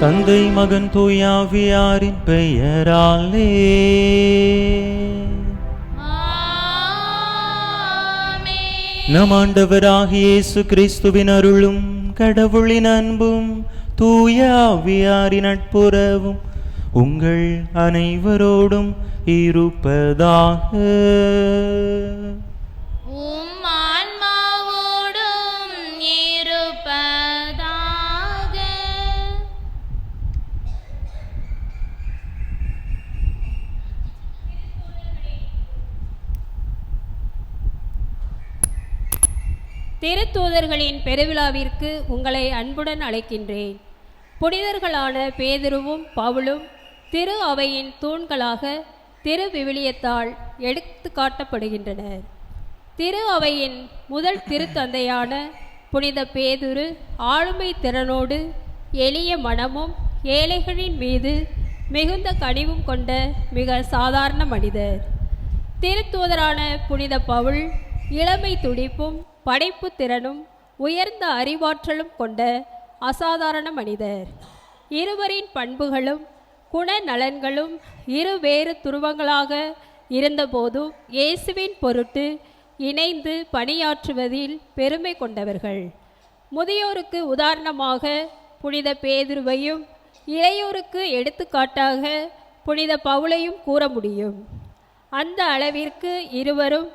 தந்தை மகன் தூயாவியாரின் பெயராலே. நம் ஆண்டவராகிய இயேசு கிறிஸ்துவின் அருளும் கடவுளின் அன்பும் தூயாவியாரின் நட்புறவும் உங்கள் அனைவரோடும் இருப்பதாக. திருத்தூதர்களின் பெருவிழாவிற்கு உங்களை அன்புடன் அழைக்கின்றேன். புனிதர்களான பேதுருவும் பவுலும் திரு அவையின் தூண்களாக திரு விவிலியத்தால் எடுத்து காட்டப்படுகின்றனர். திரு அவையின் முதல் திருத்தந்தையான புனித பேதுரு ஆளுமை திறனோடு எளிய மனமும் ஏழைகளின் மீது மிகுந்த கனிவும் கொண்ட மிக சாதாரண மனிதர். திருத்தூதரான புனித பவுல் இளமை துடிப்பும் படைப்பு திறனும் உயர்ந்த அறிவாற்றலும் கொண்ட அசாதாரண மனிதர். இருவரின் பண்புகளும் குணநலன்களும் இருவேறு துருவங்களாக இருந்தபோதும் இயேசுவின் பொருட்டு இணைந்து பணியாற்றுவதில் பெருமை கொண்டவர்கள். முதியோருக்கு உதாரணமாக புனித பேதுருவையும் இளையோருக்கு எடுத்துக்காட்டாக புனித பவுலையும் கூற முடியும். அந்த அளவிற்கு இருவரும்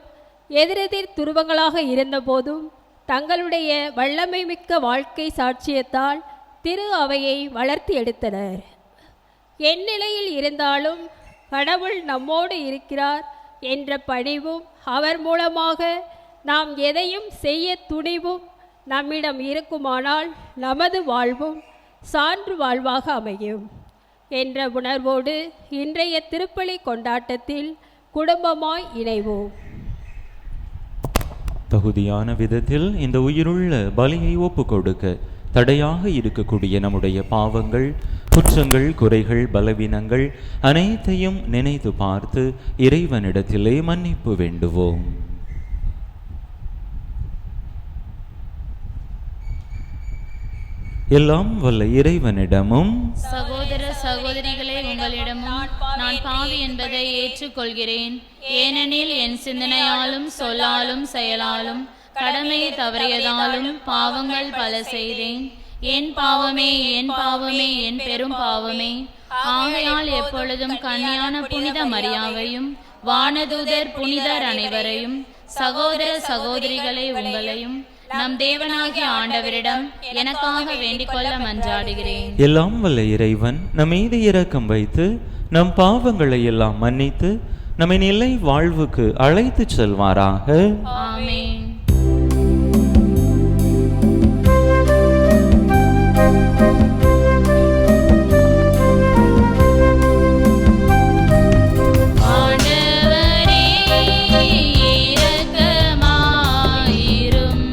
எதிரெதிர் துருவங்களாக இருந்தபோதும் தங்களுடைய வல்லமை மிக்க வாழ்க்கை சாட்சியத்தால் திரு அவையை வளர்த்தி எடுத்தனர். எந்நிலையில் இருந்தாலும் கடவுள் நம்மோடு இருக்கிறார் என்ற பணிவும் அவர் மூலமாக நாம் எதையும் செய்ய துணிவும் நம்மிடம் இருக்குமானால் நமது வாழ்வும் சான்று வாழ்வாக அமையும் என்ற உணர்வோடு இன்றைய திருப்பலி கொண்டாட்டத்தில் குடும்பமாய் இணைவோம். தகுதியான விதத்தில் இந்த உயிருள்ள பலியை ஒப்பு கொடுக்க தடையாக இருக்கக்கூடிய நம்முடைய பாவங்கள், குற்றங்கள், குறைகள், பலவீனங்கள் அனைத்தையும் நினைத்து பார்த்து இறைவனிடத்திலே மன்னிப்பு வேண்டுவோம். எல்லாம் வல்ல இறைவனிடமும் சகோதர சகோதரிகளே உங்களிடமும் நான் பாவி என்பதை ஏற்றுக்கொள்கிறேன். ஏனெனில் என் சிந்தனையாலும் சொல்லாலும் செயலாலும் கடமையை தவறியதாலும் பாவங்கள் பல செய்தேன். என் பாவமே, என் பாவமே, என் பெரும் பாவமே. ஆகையால் எப்பொழுதும் கன்னியான புனித மரியாவையும் வானதூதர் புனிதர் அனைவரையும் சகோதர சகோதரிகளே உங்களையும் நம் தேவனாகிய ஆண்டவரிடம் எனக்காக வேண்டிக் கொள்ள மன்றாடுகிறேன். எல்லாம் வல்ல இறைவன் நம் மீது இரக்கம் வைத்து நம் பாவங்களை எல்லாம் மன்னித்து நம்மை நிலை வாழ்வுக்கு அழைத்து செல்வாராக. ஆமென். இரக்கமாயிரும்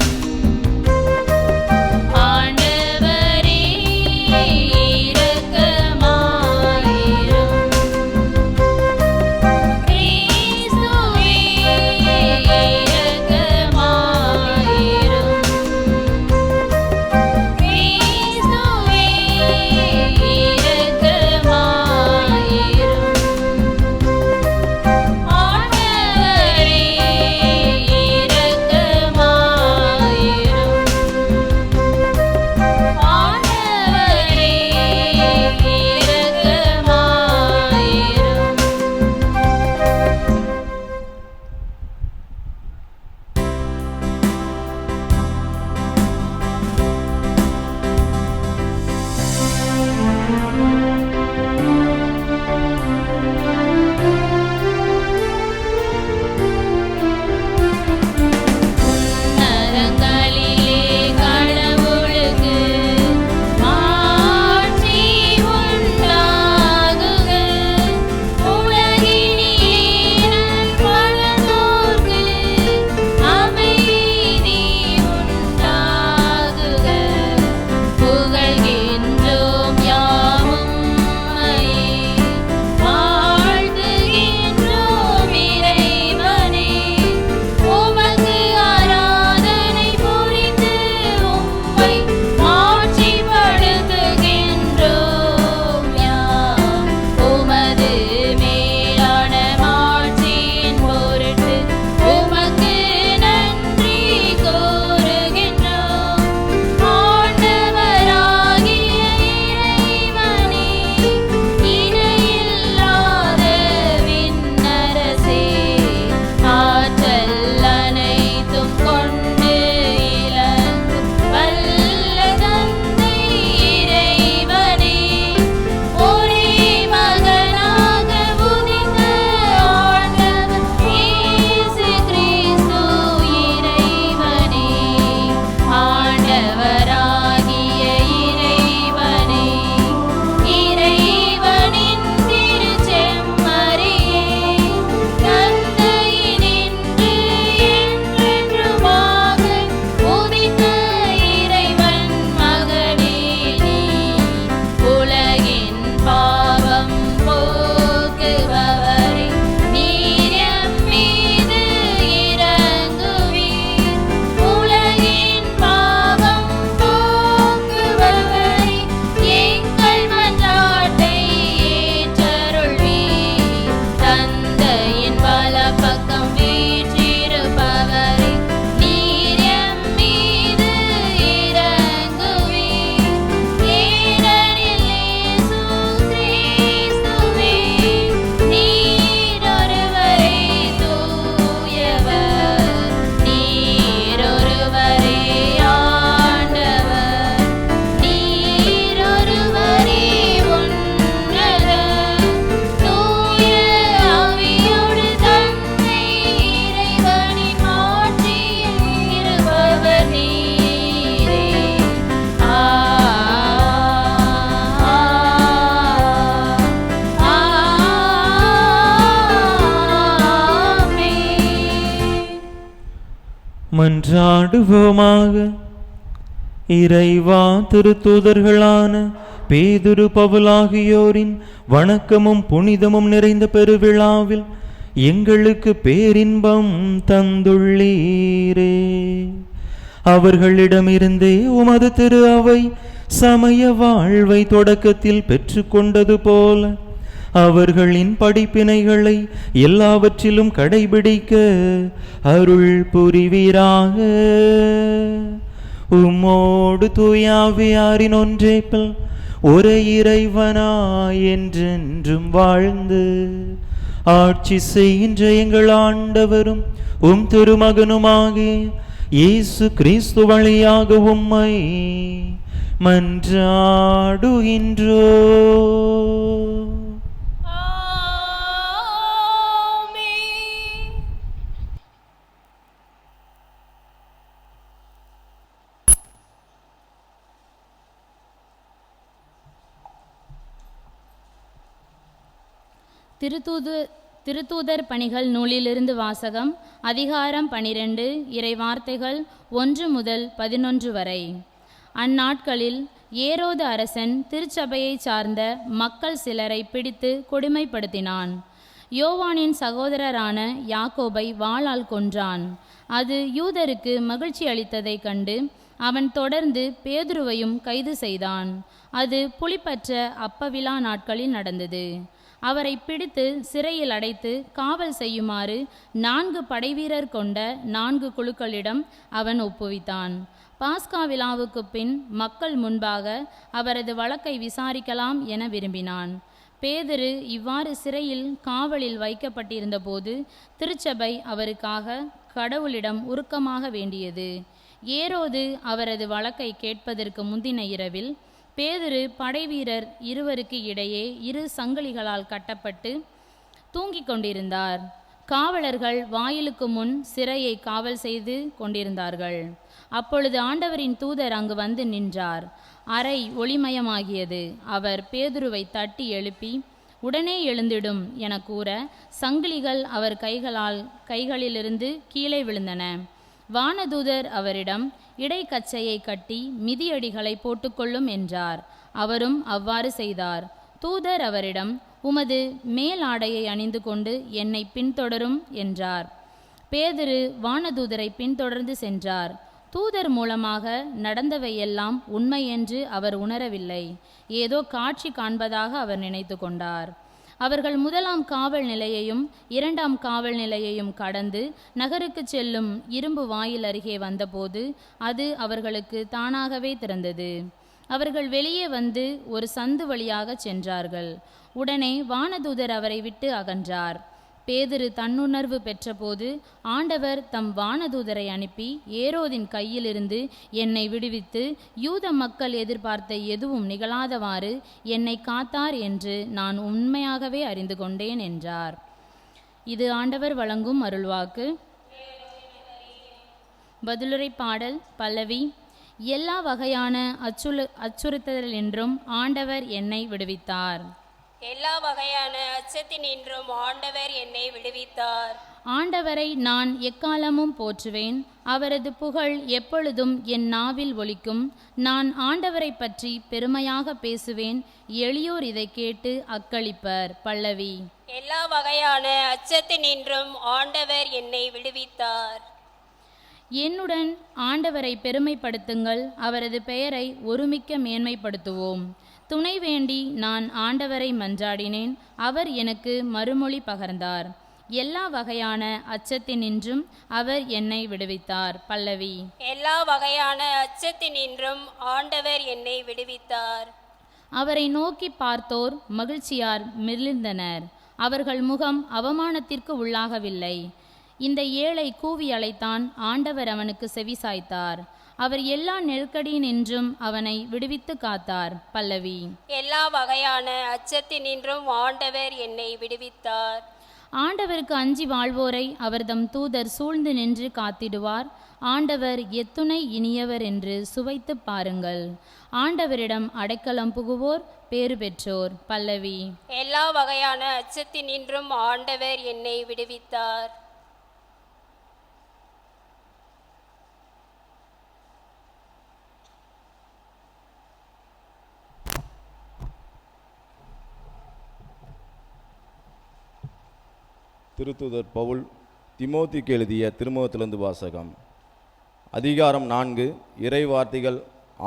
மன்றாடுவோமாக. இறைவா, திருத்தூதர்களான பேதுரு, பவுலாகியோரின் வணக்கமும் புனிதமும் நிறைந்த பெருவிழாவில் எங்களுக்கு பேரின்பம் தந்துள்ளீரே. அவர்களிடமிருந்தே உமது திரு அவை சமய வாழ்வை தொடக்கத்தில் பெற்றுக்கொண்டது போல அவர்களின் படிப்பினைகளை எல்லாவற்றிலும் கடைபிடிக்க அருள் புரிவீராக. உம்மோடு தூயாவியாரின் ஒன்றேப்பல் ஒரே இறைவனாய் என்றென்றும் வாழ்ந்து ஆட்சி செய்கின்ற எங்கள் ஆண்டவரும் உம் திருமகனுமாகிய இயேசு கிறிஸ்து வழியாக உம்மை மன்றாடுகின்றோ. திருத்தூதர் பணிகள் நூலிலிருந்து வாசகம். அதிகாரம் 12, இறை வார்த்தைகள் 1 முதல் 11 வரை. அந்நாட்களில் ஏரோது அரசன் திருச்சபையைச் சார்ந்த மக்கள் சிலரை பிடித்து கொடுமைப்படுத்தினான். யோவானின் சகோதரரான யாக்கோபை வாளால் கொன்றான். அது யூதருக்கு மகிழ்ச்சி அளித்ததைக் கண்டு அவன் தொடர்ந்து பேதுருவையும் கைது செய்தான். அது புளிப்பற்ற அப்பவிழா நாட்களில் நடந்தது. அவரை பிடித்து சிறையில் அடைத்து காவல் செய்யுமாறு 4 படைவீரர் கொண்ட 4 குழுக்களிடம் அவன் ஒப்புவித்தான். பாஸ்கா விழாவுக்கு பின் மக்கள் முன்பாக அவரது வழக்கை விசாரிக்கலாம் என விரும்பினான். பேதுரு இவ்வாறு சிறையில் காவலில் வைக்கப்பட்டிருந்த போது திருச்சபை அவருக்காக கடவுளிடம் உருக்கமாக வேண்டியது. ஏரோது அவரது வழக்கை கேட்பதற்கு முந்தின இரவில் பேதுரு படைவீரர் இருவருக்கு இடையே 2 சங்கிலிகளால் கட்டப்பட்டு தூங்கிக் கொண்டிருந்தார். காவலர்கள் வாயிலுக்கு முன் சிறையை காவல் செய்து கொண்டிருந்தார்கள். அப்பொழுது ஆண்டவரின் தூதர் அங்கு வந்து நின்றார். அறை ஒளிமயமாகியது. அவர் பேதுருவை தட்டி எழுப்பி உடனே எழுந்திடும் என கூற சங்கிலிகள் அவர் கைகளிலிருந்து கீழே விழுந்தன. வானதூதர் அவரிடம் இடைக்கச்சையை கட்டி மிதியடிகளை போட்டுக்கொள்ளும் என்றார். அவரும் அவ்வாறு செய்தார். தூதர் அவரிடம் உமது மேல் ஆடையை அணிந்து கொண்டு என்னை பின்தொடரும் என்றார். பேதுரு வானதூதரை பின்தொடர்ந்து சென்றார். தூதர் மூலமாக நடந்தவையெல்லாம் உண்மை என்று அவர் உணரவில்லை. ஏதோ காட்சி காண்பதாக அவர் நினைத்து கொண்டார். அவர்கள் 1ஆம் காவல் நிலையையும் 2ஆம் காவல் நிலையையும் கடந்து நகருக்கு செல்லும் இரும்பு வாயில் அருகே வந்தபோது அது அவர்களுக்கு தானாகவே திறந்தது. அவர்கள் வெளியே வந்து ஒரு சந்து வழியாக சென்றார்கள். உடனே வானதூதர் அவரை விட்டு அகன்றார். பேதுரு தன்னுணர்வு பெற்றபோது ஆண்டவர் தம் வானதூதரை அனுப்பி ஏரோதின் கையிலிருந்து என்னை விடுவித்து யூத மக்கள் எதிர்பார்த்த எதுவும் நிகழாதவாறு என்னை காத்தார் என்று நான் உண்மையாகவே அறிந்து கொண்டேன் என்றார். இது ஆண்டவர் வழங்கும் அருள்வாக்கு. பதிலுரை பாடல் பல்லவி. எல்லா வகையான அச்சுறுத்தலினின்றும் ஆண்டவர் என்னை விடுவித்தார். எல்லா வகையான அச்சத்தினின்றும் ஆண்டவர் என்னை விடுவித்தார். ஆண்டவரை நான் எக்காலமும் போற்றுவேன். அவரது புகழ் எப்பொழுதும் என் நாவில் ஒலிக்கும். நான் ஆண்டவரை பற்றி பெருமையாக பேசுவேன். எளியோர் இதை கேட்டு அக்களிப்பர். பல்லவி. எல்லா வகையான அச்சத்தினின்றும் ஆண்டவர் என்னை விடுவித்தார். என்னுடன் ஆண்டவரை பெருமைப்படுத்துங்கள். அவரது பெயரை ஒருமிக்க மேன்மைப்படுத்துவோம். துணை வேண்டி நான் ஆண்டவரை மன்றாடினேன். அவர் எனக்கு மறுமொழி பகர்ந்தார். எல்லா வகையான அச்சத்தினின்றும் அவர் என்னை விடுவித்தார். பல்லவி. எல்லா வகையான அச்சத்தினின்றும் ஆண்டவர் என்னை விடுவித்தார். அவரை நோக்கி பார்த்தோர் மகிழ்ச்சியார் மிளிர்ந்தனர். அவர்கள் முகம் அவமானத்திற்கு உள்ளாகவில்லை. இந்த ஏழை கூவி அழைத்தான். ஆண்டவர் அவனுக்கு செவிசாய்த்தார். அவர் எல்லா நெருக்கடியினின்றும் அவனை விடுவித்து காத்தார். பல்லவி. எல்லா வகையான அச்சத்தினின்றும் ஆண்டவர் என்னை விடுவித்தார். ஆண்டவருக்கு அஞ்சி வாழ்வோரை அவர் தம் தூதர் சூழ்ந்து நின்று காத்திடுவார். ஆண்டவர் எத்துணை இனியவர் என்று சுவைத்து பாருங்கள். ஆண்டவரிடம் அடைக்கலம் புகுவோர் பேறு பெற்றோர். பல்லவி. எல்லா வகையான அச்சத்தினின்றும் ஆண்டவர் என்னை விடுவித்தார். திருத்தூதர் பவுல் திமோத்திக்கு எழுதிய திருமுகத்திலிருந்து வாசகம். அதிகாரம் 4, இறை வார்த்தைகள்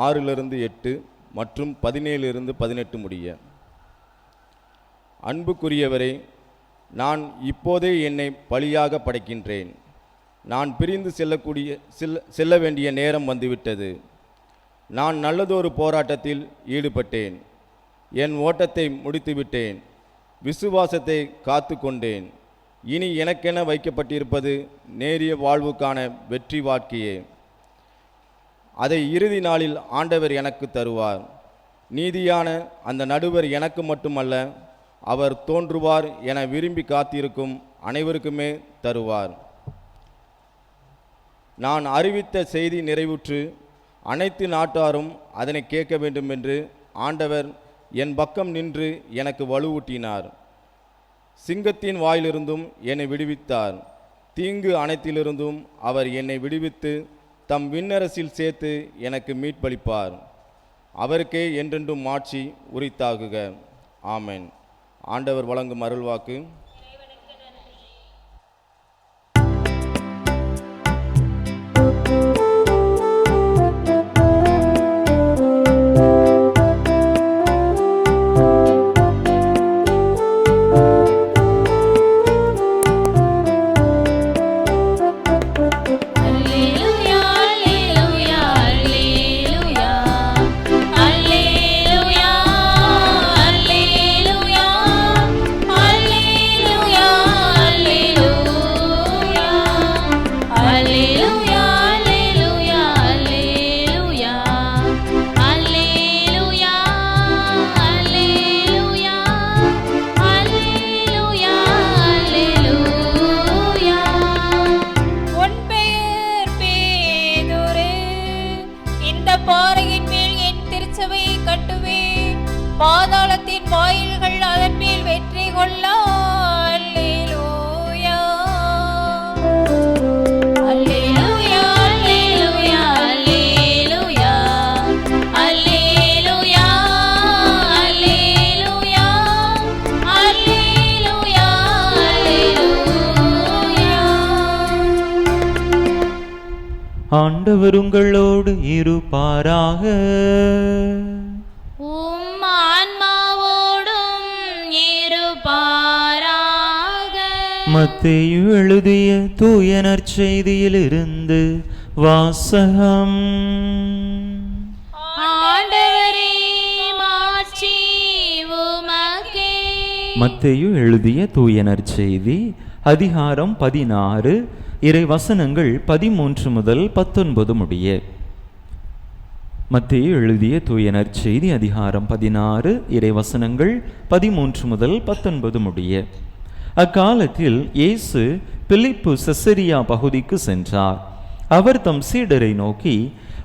6-8 மற்றும் 17-18 முடிய. அன்புக்குரியவரே, நான் இப்போதே என்னை பலியாக படைக்கின்றேன். நான் பிரிந்து செல்ல வேண்டிய நேரம் வந்துவிட்டது. நான் நல்லதொரு போராட்டத்தில் ஈடுபட்டேன். என் ஓட்டத்தை முடித்துவிட்டேன். விசுவாசத்தை காத்து கொண்டேன். இனி எனக்கென வைக்கப்பட்டிருப்பது நேரிய வாழ்வுக்கான வெற்றி வாழ்க்கையே. அதை இறுதி நாளில் ஆண்டவர் எனக்கு தருவார். நீதியான அந்த நடுவர் எனக்கு மட்டுமல்ல, அவர் தோன்றுவார் என விரும்பி காத்திருக்கும் அனைவருக்குமே தருவார். நான் அறிவித்த செய்தி நிறைவுற்று அனைத்து நாட்டாரும் அதனை கேட்க வேண்டும் என்று ஆண்டவர் என் பக்கம் நின்று எனக்கு வலுவூட்டினார். சிங்கத்தின் வாயிலிருந்தும் என்னை விடுவித்தார். தீங்கு அனைத்திலிருந்தும் அவர் என்னை விடுவித்து தம் விண்ணரசில் சேர்த்து எனக்கு மீட்பளிப்பார். அவருக்கே என்றென்றும் மாட்சி உரித்தாகுக. ஆமென். ஆண்டவர் வழங்கும் அருள்வாக்கு. பாதாளத்தின் வாயில்கள் அதன் மேல் வெற்றி கொள்ள. அல்லேலூயா, அல்லேலூயா, அல்லேலூயா, அல்லேலூயா, அல்லேலூயா, அல்லேலூயா, அல்லேலூயா, அல்லேலூயா. ஆண்டவர் உங்களோடு இருப்பாராக. மத்தேயு எழுதிய தூய நற்செய்தியிலிருந்து வாசகம். ஆண்டவரே, மாட்சி உமக்கே. மத்தேயு எழுதிய தூய நற்செய்தி அதிகாரம் 16 இறை வசனங்கள் 13 முதல் 19 முடிய. மத்தேயு எழுதிய தூய நற்செய்தி அதிகாரம் 16 இறை வசனங்கள் 13 முதல் 19 முடிய. அக்காலத்தில் இயேசு பிலிப்பு செசரியா பகுதிக்கு சென்றார். அவர் தம் சீடரை நோக்கி,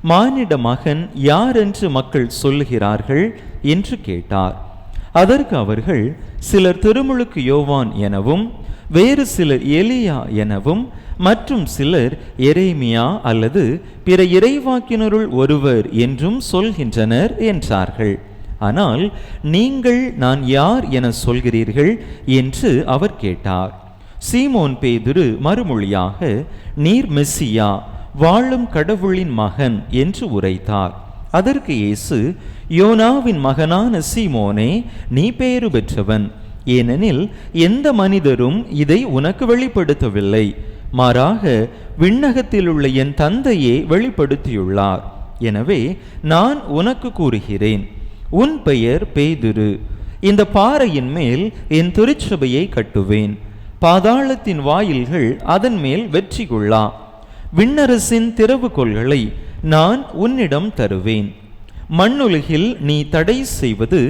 மானிட மகன் யார் என்று மக்கள் சொல்லுகிறார்கள் என்று கேட்டார். அதற்கு அவர்கள், சிலர் திருமுழுக்கு யோவான் எனவும், வேறு சிலர் எலியா எனவும், மற்றும் சிலர் எரேமியா அல்லது பிற இறைவாக்கினருள் ஒருவர் என்றும் சொல்கின்றனர் என்றார்கள். ஆனால் நீங்கள் நான் யார் என சொல்கிறீர்கள் என்று அவர் கேட்டார். சீமோன் பேதுரு மறுமொழியாக, நீர் மெசியா, வாழும் கடவுளின் மகன் என்று உரைத்தார். அதற்கு இயேசு, யோனாவின் மகனான சீமோனே, நீ பேறு பெற்றவன். ஏனெனில் எந்த மனிதரும் இதை உனக்கு வெளிப்படுத்தவில்லை, மாறாக விண்ணகத்திலுள்ள என் தந்தையே வெளிப்படுத்தியுள்ளார். எனவே நான் உனக்கு கூறுகிறேன், உன் பெயர் பேதுரு. இந்த பாறையின் மேல் என் திருச்சபையை கட்டுவேன். பாதாளத்தின் வாயில்கள் அதன் மேல் வெற்றி கொள்ளா. விண்ணரசின் திறவுகோல்களை நான் உன்னிடம் தருவேன். மண்ணுலகில் நீ தடை செய்வது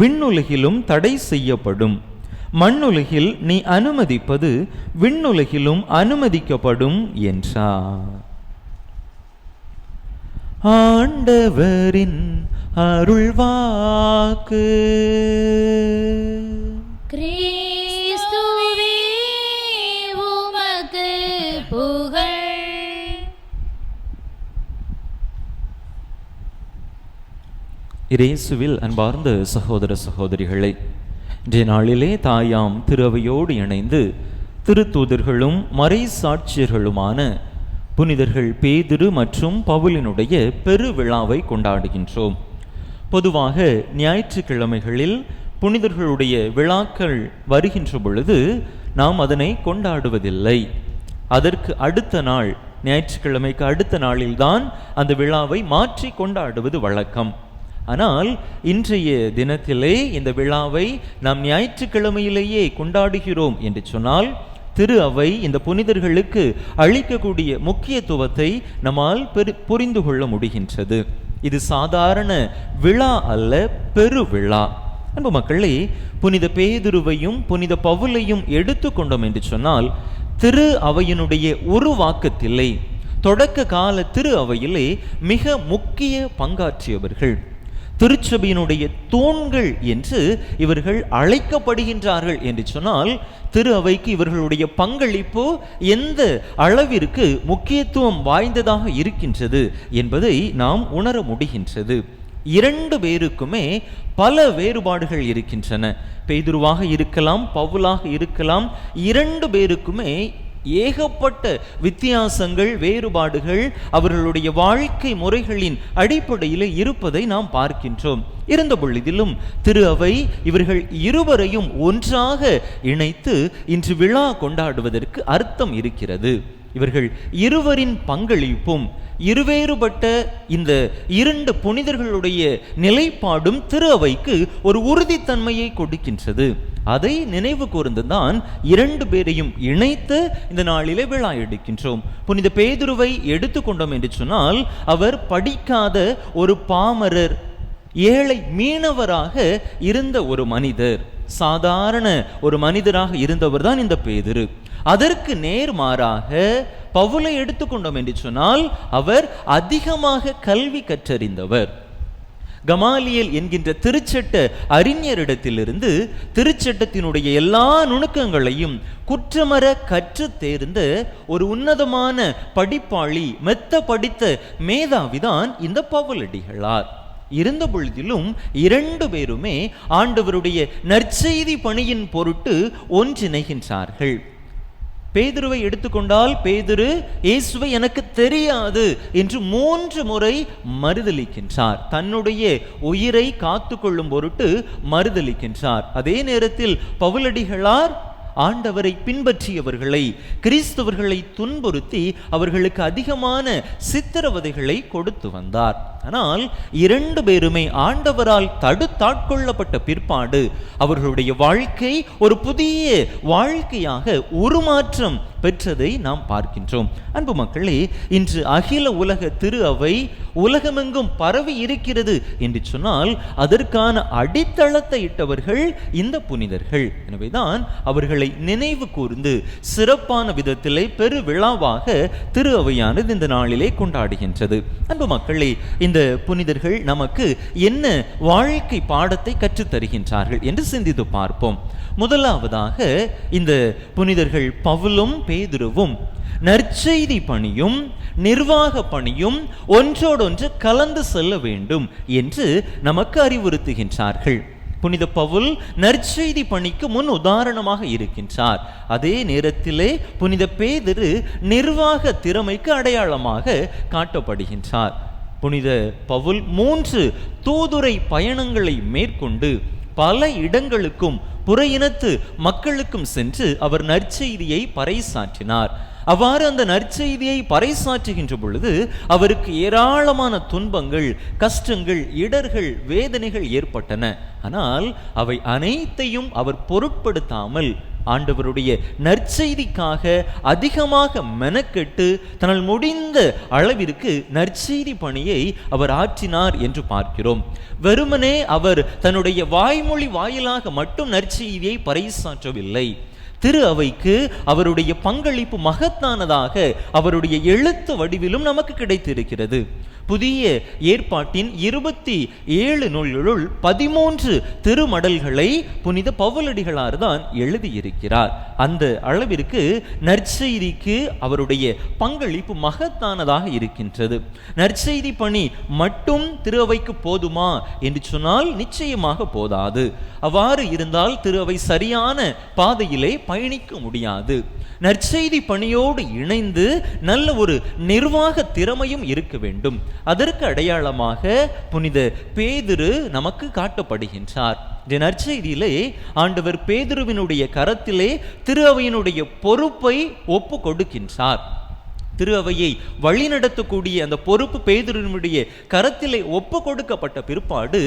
விண்ணுலகிலும் தடை செய்யப்படும். மண்ணுலகில் நீ அனுமதிப்பது விண்ணுலகிலும் அனுமதிக்கப்படும் என்றார். ஆண்டவரின் அருள்வாக்கு. கிறிஸ்துவே உமக்கு புகழ். இயேசுவில் அன்பார்ந்த சகோதர சகோதரிகளே, இன்றைய நாளிலே தாயாம் திருவையோடு இணைந்து திருத்தூதர்களும் மறைசாட்சியர்களுமான புனிதர்கள் பேதுரு மற்றும் பவுலினுடைய பெருவிழாவை கொண்டாடுகின்றோம். பொதுவாக ஞாயிற்றுக்கிழமைகளில் புனிதர்களுடைய விழாக்கள் வருகின்ற பொழுது நாம் அதனை கொண்டாடுவதில்லை. அதற்கு அடுத்த நாள், ஞாயிற்றுக்கிழமைக்கு அடுத்த நாளில்தான் அந்த விழாவை மாற்றி கொண்டாடுவது வழக்கம். ஆனால் இன்றைய தினத்திலே இந்த விழாவை நாம் ஞாயிற்றுக்கிழமையிலேயே கொண்டாடுகிறோம் என்று சொன்னால், திரு அவை இந்த புனிதர்களுக்கு அளிக்கக்கூடிய முக்கியத்துவத்தை நம்மால் புரிந்து கொள்ள முடிகின்றது. இது சாதாரண விழா அல்ல, பெருவிழா. அன்பு மக்களே, புனித பேதுருவையும் புனித பவுலையும் எடுத்துக்கொண்டோம் என்று சொன்னால், திரு அவையினுடைய உருவாக்கத்திலே, தொடக்க கால திரு அவையிலே மிக முக்கிய பங்காற்றியவர்கள். திருச்சபையினுடைய தூண்கள் என்று இவர்கள் அழைக்கப்படுகின்றார்கள் என்று சொன்னால், திரு அவைக்கு இவர்களுடைய பங்களிப்பு எந்த அளவிற்கு முக்கியத்துவம் வாய்ந்ததாக இருக்கின்றது என்பதை நாம் உணர முடிகின்றது. இரண்டு பேருக்குமே பல வேறுபாடுகள் இருக்கின்றன. பேதுருவாக இருக்கலாம், பவுலாக இருக்கலாம். இரண்டு பேருக்குமே ஏகப்பட்ட வித்தியாசங்கள், வேறுபாடுகள் அவர்களுடைய வாழ்க்கை முறைகளின் அடிப்படையில் இருப்பதை நாம் பார்க்கின்றோம். இருந்த பொழுதிலும் திரு அவை இவர்கள் இருவரையும் ஒன்றாக இணைத்து இன்று விழா கொண்டாடுவதற்கு அர்த்தம் இருக்கிறது. இவர்கள் இருவரின் பங்களிப்பும் இருவேறுபட்ட இந்த இரண்டு புனிதர்களுடைய நிலைப்பாடும் திரு அவைக்கு ஒரு உறுதித்தன்மையை கொடுக்கின்றது. அதை நினைவு கூர்ந்துதான் இரண்டு பேரையும் இணைத்து இந்த நாளிலே விழா எடுக்கின்றோம். புனித பேதுருவை எடுத்துக்கொண்டோம் என்று சொன்னால், அவர் படிக்காத ஒரு பாமரர், ஏழை மீனவராக இருந்த ஒரு மனிதர், சாதாரண ஒரு மனிதராக இருந்தவர் தான் இந்த பேதுரு. அதற்கு நேர்மாறாக பவுலை எடுத்துக்கொண்டோம் என்று சொன்னால், அவர் அதிகமாக கல்வி கற்றறிந்தவர். கமாலியல் என்கின்ற திருச்சட்ட அறிஞரிடத்திலிருந்து திருச்சட்டத்தினுடைய எல்லா நுணுக்கங்களையும் குற்றமற கற்று தேர்ந்த ஒரு உன்னதமான படிப்பாளி, மெத்த படித்த மேதாவிதான் இந்த பவுலடிகளார். இருந்த பொழுதிலும் இரண்டு பேருமே ஆண்டவருடைய நற்செய்தி பணியின் பொருட்டு ஒன்றிணைகின்றார்கள். பேதுருவை எடுத்துக்கொண்டால், பேதுரு இயேசுவை எனக்கு தெரியாது என்று 3 முறை மறுதலிக்கின்றார். தன்னுடைய உயிரை காத்து கொள்ளும் பொருட்டு மறுதலிக்கின்றார். அதே நேரத்தில் பவுலடிகளார் ஆண்டவரை பின்பற்றியவர்களை, கிறிஸ்தவர்களை துன்புறுத்தி அவர்களுக்கு அதிகமான சித்திரவதைகளை கொடுத்து வந்தார். ஆனால் இரண்டு பேருமே ஆண்டவரால் தடுத்தாட்கொள்ளப்பட்ட பிற்பாடு அவர்களுடைய வாழ்க்கை ஒரு புதிய வாழ்க்கையாக உருமாற்றம் பெற்றதை நாம் பார்க்கின்றோம். அன்பு மக்களே, இன்று அகில உலக திரு அவை உலகமெங்கும் பரவி இருக்கிறது என்று சொன்னால், அதற்கான அடித்தளத்தை இட்டவர்கள் இந்த புனிதர்கள். எனவேதான் அவர்களை நினைவு கூர்ந்து சிறப்பான விதத்திலே பெரு விழாவாக திரு அவையானது இந்த நாளிலே கொண்டாடுகின்றது. அன்பு மக்களே, இந்த புனிதர்கள் நமக்கு என்ன வாழ்க்கை பாடத்தை கற்றுத் தருகின்றார்கள் என்று சிந்தித்து பார்ப்போம். முதலாவதாக, இந்த புனிதர்கள் பவுலும் பேதுருவும் நற்செய்தி பணியும் நிர்வாக பணியும் ஒன்றோடொன்று கலந்து செல்ல வேண்டும் என்று நமக்கு அறிவுறுத்துகின்றார்கள். புனித பவுல் நற்செய்தி பணிக்கு முன் உதாரணமாக இருக்கின்றார். அதே நேரத்திலே புனித பேதுரு நிர்வாக திறமைக்கு அடையாளமாக காட்டப்படுகின்றார். புனித பவுல் 3 தூதுரை பயணங்களை மேற்கொண்டு பல இடங்களுக்கும் புற இனத்து மக்களுக்கும் சென்று அவர் நற்செய்தியை பறைசாற்றினார். அவ்வாறு அந்த நற்செய்தியை பறைசாற்றுகின்ற பொழுது அவருக்கு ஏராளமான துன்பங்கள், கஷ்டங்கள், இடர்கள், வேதனைகள் ஏற்பட்டன. ஆனால் அவை அனைத்தையும் அவர் பொருட்படுத்தாமல் ஆண்டவருடைய நற்செய்திக்காக அதிகமாக மெனக்கெட்டு தன்னால் முடிந்த அளவிற்கு நற்செய்தி பணியை அவர் ஆற்றினார் என்று பார்க்கிறோம். வெறுமனே அவர் தன்னுடைய வாய்மொழி வாயிலாக மட்டும் நற்செய்தியை பறைசாற்றவில்லை. திரு அவைக்கு அவருடைய பங்களிப்பு மகத்தானதாக அவருடைய எழுத்து வடிவிலும் நமக்கு கிடைத்திருக்கிறது. புதிய ஏற்பாட்டின் 27 நூல்களுள் 13 திருமடல்களை புனித பவுலடிகளார் தான் எழுதியிருக்கிறார். அந்த அளவிற்கு நற்செய்திக்கு அவருடைய பங்களிப்பு மகத்தானதாக இருக்கின்றது. நற்செய்தி பணி மட்டும் திரு அவைக்கு போதுமா என்று சொன்னால் நிச்சயமாக போதாது. அவ்வாறு இருந்தால் திரு அவை சரியான பாதையிலே பயணிக்க முடியாது. நற்செய்தி பணியோடு இணைந்து நல்ல ஒரு நிர்வாக திறமையும் இருக்க வேண்டும். அதற்கு அடையாளமாக புனித பேதுரு நமக்கு காட்டப்படுகின்றார். இந்த நற்செய்தியிலே ஆண்டவர் பேதுருவினுடைய கரத்திலே திரு அவையினுடைய பொறுப்பை ஒப்பு கொடுக்கின்றார். திரு அவையை வழிநடத்தக்கூடிய அந்த பொறுப்பு பேதுருவினுடைய கரத்திலே ஒப்பு கொடுக்கப்பட்ட பிற்பாடு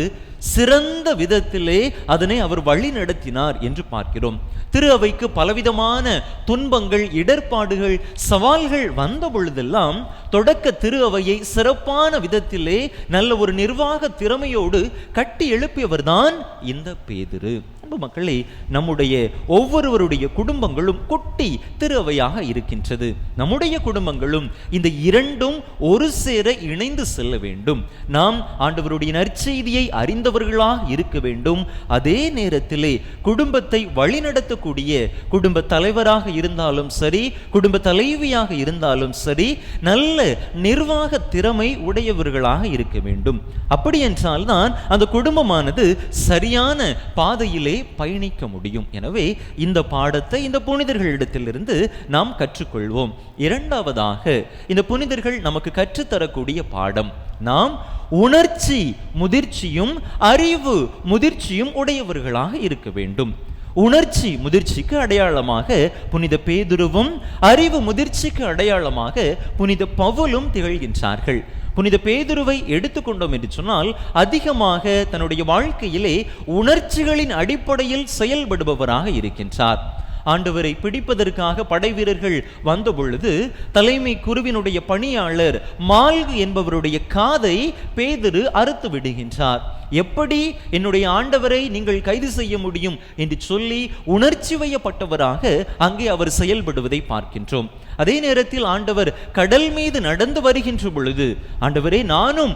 சிறந்த விதத்திலே அதனை அவர் வழி நடத்தினார் என்று பார்க்கிறோம். திரு அவைக்கு பலவிதமான துன்பங்கள், இடர்பாடுகள், சவால்கள் வந்த பொழுதெல்லாம் தொடக்க திரு அவையை சிறப்பான விதத்திலே நல்ல ஒரு நிர்வாக திறமையோடு கட்டி எழுப்பியவர் தான் இந்த பேதுரு. மக்களே, நம்முடைய ஒவ்வொருவருடைய குடும்பங்களும் குட்டி திரு அவையாக இருக்கின்றது. நம்முடைய குடும்பங்களும் இந்த இரண்டும் ஒரு சேர இணைந்து செல்ல வேண்டும். நாம் ஆண்டவருடைய நற்செய்தியை அறிந்தவர்களாக இருக்க வேண்டும். அதே நேரத்திலே குடும்பத்தை வழிநடத்தக்கூடிய குடும்ப தலைவராக இருந்தாலும் சரி, குடும்ப தலைவியாக இருந்தாலும் சரி, நல்ல நிர்வாக திறமை உடையவர்களாக இருக்க வேண்டும். அப்படி என்றால் தான் அந்த குடும்பமானது சரியான பாதையிலே பயணிக்க முடியும். எனவே இந்த பாடத்தை இந்த புனிதர்களிடத்திலிருந்து நாம் கற்றுக்கொள்வோம். இரண்டாவதாக, இந்த புனிதர்கள் நமக்கு கற்றுத்தரக்கூடிய பாடம், நாம் உணர்ச்சி முதிர்ச்சியும் அறிவு முதிர்ச்சியும் உடையவர்களாக இருக்க வேண்டும். உணர்ச்சி முதிர்ச்சிக்கு அடையாளமாக புனித பேதுருவும், அறிவு முதிர்ச்சிக்கு அடையாளமாக புனித பவுலும் திகழ்கின்றார்கள். புனித பேதுருவை எடுத்துக்கொண்டோம் என்று சொன்னால் அதிகமாக தன்னுடைய வாழ்க்கையிலே உணர்ச்சிகளின் அடிப்படையில் செயல்படுபவராக இருக்கின்றார். ஆண்டவரை பிடிப்பதற்காக படை வீரர்கள் வந்த பொழுது தலைமை குருவினுடைய பணியாளர் மால்கு என்பவருடைய காதை பேதுரு அறுத்து விடுகின்றார். எப்படி என்னுடைய ஆண்டவரை நீங்கள் கைது செய்ய முடியும் என்று சொல்லி உணர்ச்சி வயப்பட்டவராக அங்கே அவர் செயல்படுவதை பார்க்கின்றோம். அதே நேரத்தில் ஆண்டவர் கடல் மீது நடந்து வருகின்ற பொழுது, ஆண்டவரே நானும்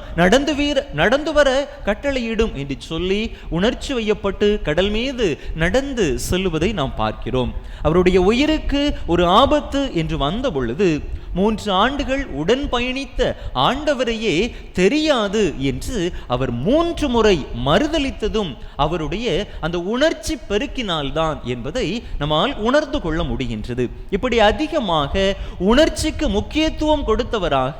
நடந்து வர கட்டளையிடும் என்று சொல்லி உணர்ச்சி வயப்பட்டு கடல் மீது நடந்து செல்லுவதை நாம் பார்க்கிறோம். அவருடைய உயிருக்கு ஒரு ஆபத்து என்று வந்த பொழுது 3 ஆண்டுகள் உடன் பயணித்த ஆண்டவரையே தெரியாது என்று அவர் 3 முறை மறுதலித்ததும் அவருடைய அந்த உணர்ச்சி பெருக்கினால்தான் என்பதை நம்மால் உணர்ந்து கொள்ள முடிகின்றது. இப்படி அதிகமாக உணர்ச்சிக்கு முக்கியத்துவம் கொடுத்தவராக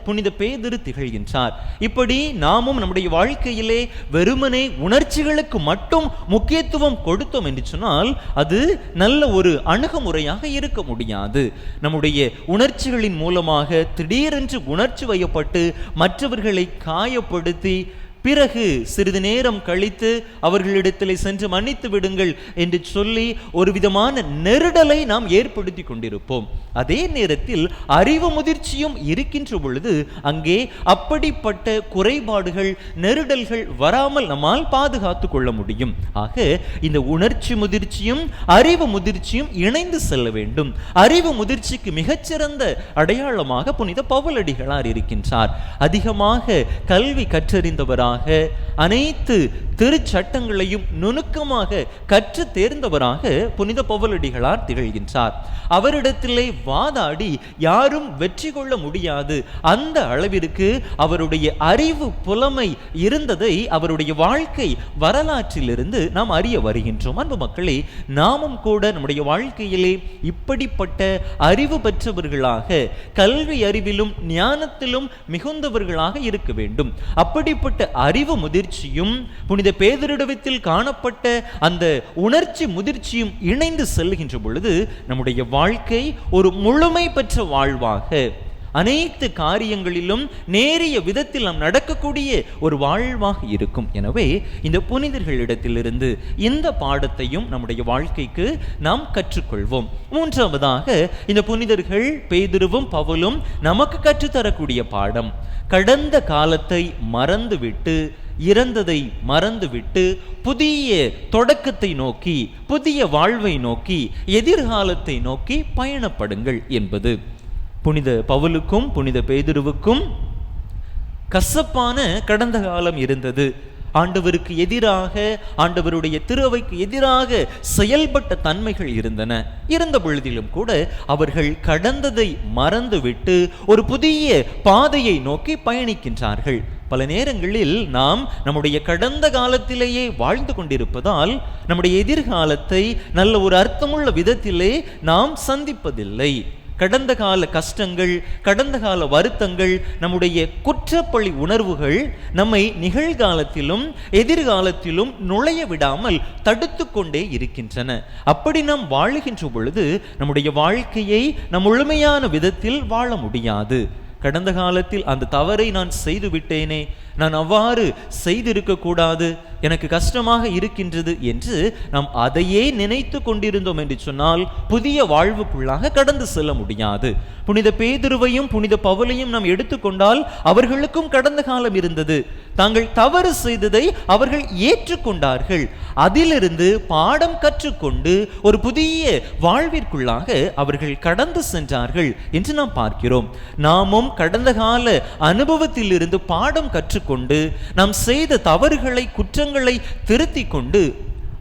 புனித பேதுரு திகழ்கின்றார். இப்படி நாமும் நம்முடைய வாழ்க்கையிலே வெறுமனே உணர்ச்சிகளுக்கு மட்டும் முக்கியத்துவம் கொடுத்தோம் என்று சொன்னால் அது நல்ல ஒரு அணுகுமுறையாக இருக்க முடியாது. நம்முடைய உணர்ச்சிகளின் மூலமாக திடீரென்று உணர்ச்சி வயப்பட்டு மற்றவர்களை காயப்படுத்தி பிறகு சிறிது நேரம் கழித்து அவர்களிடத்திலே சென்று மன்னித்து விடுங்கள் என்று சொல்லி ஒரு விதமான நெருடலை நாம் ஏற்படுத்தி கொண்டிருப்போம். அதே நேரத்தில் அறிவு முதிர்ச்சியும் இருக்கின்ற பொழுது அங்கே அப்படிப்பட்ட குறைபாடுகள், நெருடல்கள் வராமல் நம்மால் பாதுகாத்து கொள்ள முடியும். ஆக இந்த உணர்ச்சி முதிர்ச்சியும் அறிவு முதிர்ச்சியும் இணைந்து செல்ல வேண்டும். அறிவு முதிர்ச்சிக்கு மிகச்சிறந்த அடையாளமாக புனித பவுலடிகளார் இருக்கின்றார். அதிகமாக கல்வி கற்றறிந்தவராக, அனைத்து திருச்சட்டங்களையும் நுணுக்கமாக கற்று தேர்ந்தவராக புனித பவுலடிகளார் திகழ்கின்றார். அவரிடத்திலே வாதாடி யாரும் வெற்றி கொள்ள முடியாது, அந்த அளவிற்கு அவருடைய அறிவு புலமை இருந்ததை அவருடைய வாழ்க்கை வரலாற்றிலிருந்து நாம் அறிய வருகின்றோம். அன்பு மக்களே, நாமும் கூட நம்முடைய வாழ்க்கையிலே இப்படிப்பட்ட அறிவு பெற்றவர்களாக, கல்வி அறிவிலும் ஞானத்திலும் மிகுந்தவர்களாக இருக்க வேண்டும். அப்படிப்பட்ட அறிவு முதிர்ச்சியும் புனித பேதுருவிடத்தில் காணப்பட்ட அந்த உணர்ச்சி முதிர்ச்சியும் இணைந்து செல்கின்ற பொழுது நம்முடைய வாழ்க்கை ஒரு முழுமை பெற்ற வாழ்வாக, அனைத்து காரியங்களிலும் நேரிய விதத்தில் நாம் நடக்கக்கூடிய ஒரு வாழ்வாக இருக்கும். எனவே இந்த புனிதர்களிடத்திலிருந்து இந்த பாடத்தையும் நம்முடைய வாழ்க்கைக்கு நாம் கற்றுக்கொள்வோம். மூன்றாவதாக, இந்த புனிதர்கள் பேதுருவும் பவுலும் நமக்கு கற்றுத்தரக்கூடிய பாடம், கடந்த காலத்தை மறந்துவிட்டு, இறந்ததை மறந்துவிட்டு புதிய தொடக்கத்தை நோக்கி, புதிய வாழ்வை நோக்கி, எதிர்காலத்தை நோக்கி பயணப்படுங்கள் என்பது. புனித பவுலுக்கும் புனித பேதுருவுக்கும் கசப்பான கடந்த காலம் இருந்தது. ஆண்டவருக்கு எதிராக, ஆண்டவருடைய திருவைக்கு எதிராக செயல்பட்ட தன்மைகள் இருந்தன. இருந்த பொழுதிலும் கூட அவர்கள் கடந்ததை மறந்துவிட்டு ஒரு புதிய பாதையை நோக்கி பயணிக்கின்றார்கள். பல நேரங்களில் நாம் நம்முடைய கடந்த காலத்திலேயே வாழ்ந்து கொண்டிருப்பதால் நம்முடைய எதிர்காலத்தை நல்ல ஒரு அர்த்தமுள்ள விதத்திலே நாம் சந்திப்பதில்லை. கடந்த கால கஷ்டங்கள், கடந்த கால வருத்தங்கள், நம்முடைய குற்றப்பழி உணர்வுகள் நம்மை நிகழ்காலத்திலும் எதிர்காலத்திலும் நுழைய விடாமல் தடுத்து கொண்டே இருக்கின்றன. அப்படி நாம் வாழுகின்ற பொழுது நம்முடைய வாழ்க்கையை நம் முழுமையான விதத்தில் வாழ முடியாது. கடந்த காலத்தில் அந்த தவறை நான் செய்து விட்டேனே, நான் அவ்வாறு செய்திருக்க கூடாது, எனக்கு கஷ்டமாக இருக்கின்றது என்று நாம் அதையே நினைத்து கொண்டிருந்தோம் என்று சொன்னால் புதிய வாழ்வுக்குள்ளாக கடந்து செல்ல முடியாது. புனித பேதுருவையும் புனித பவுலையும் நாம் எடுத்துக்கொண்டால் அவர்களுக்கும் கடந்த காலம் இருந்தது. தாங்கள் தவறு செய்ததை அவர்கள் ஏற்றுக்கொண்டார்கள். அதிலிருந்து பாடம் கற்றுக்கொண்டு ஒரு புதிய வாழ்விற்குள்ளாக அவர்கள் கடந்து சென்றார்கள் என்று நாம் பார்க்கிறோம். நாமும் கடந்த கால அனுபவத்தில் இருந்து பாடம் கற்றுக்கொண்டு நாம் செய்த தவறுகளை, குற்றங்களை திருத்திக் கொண்டு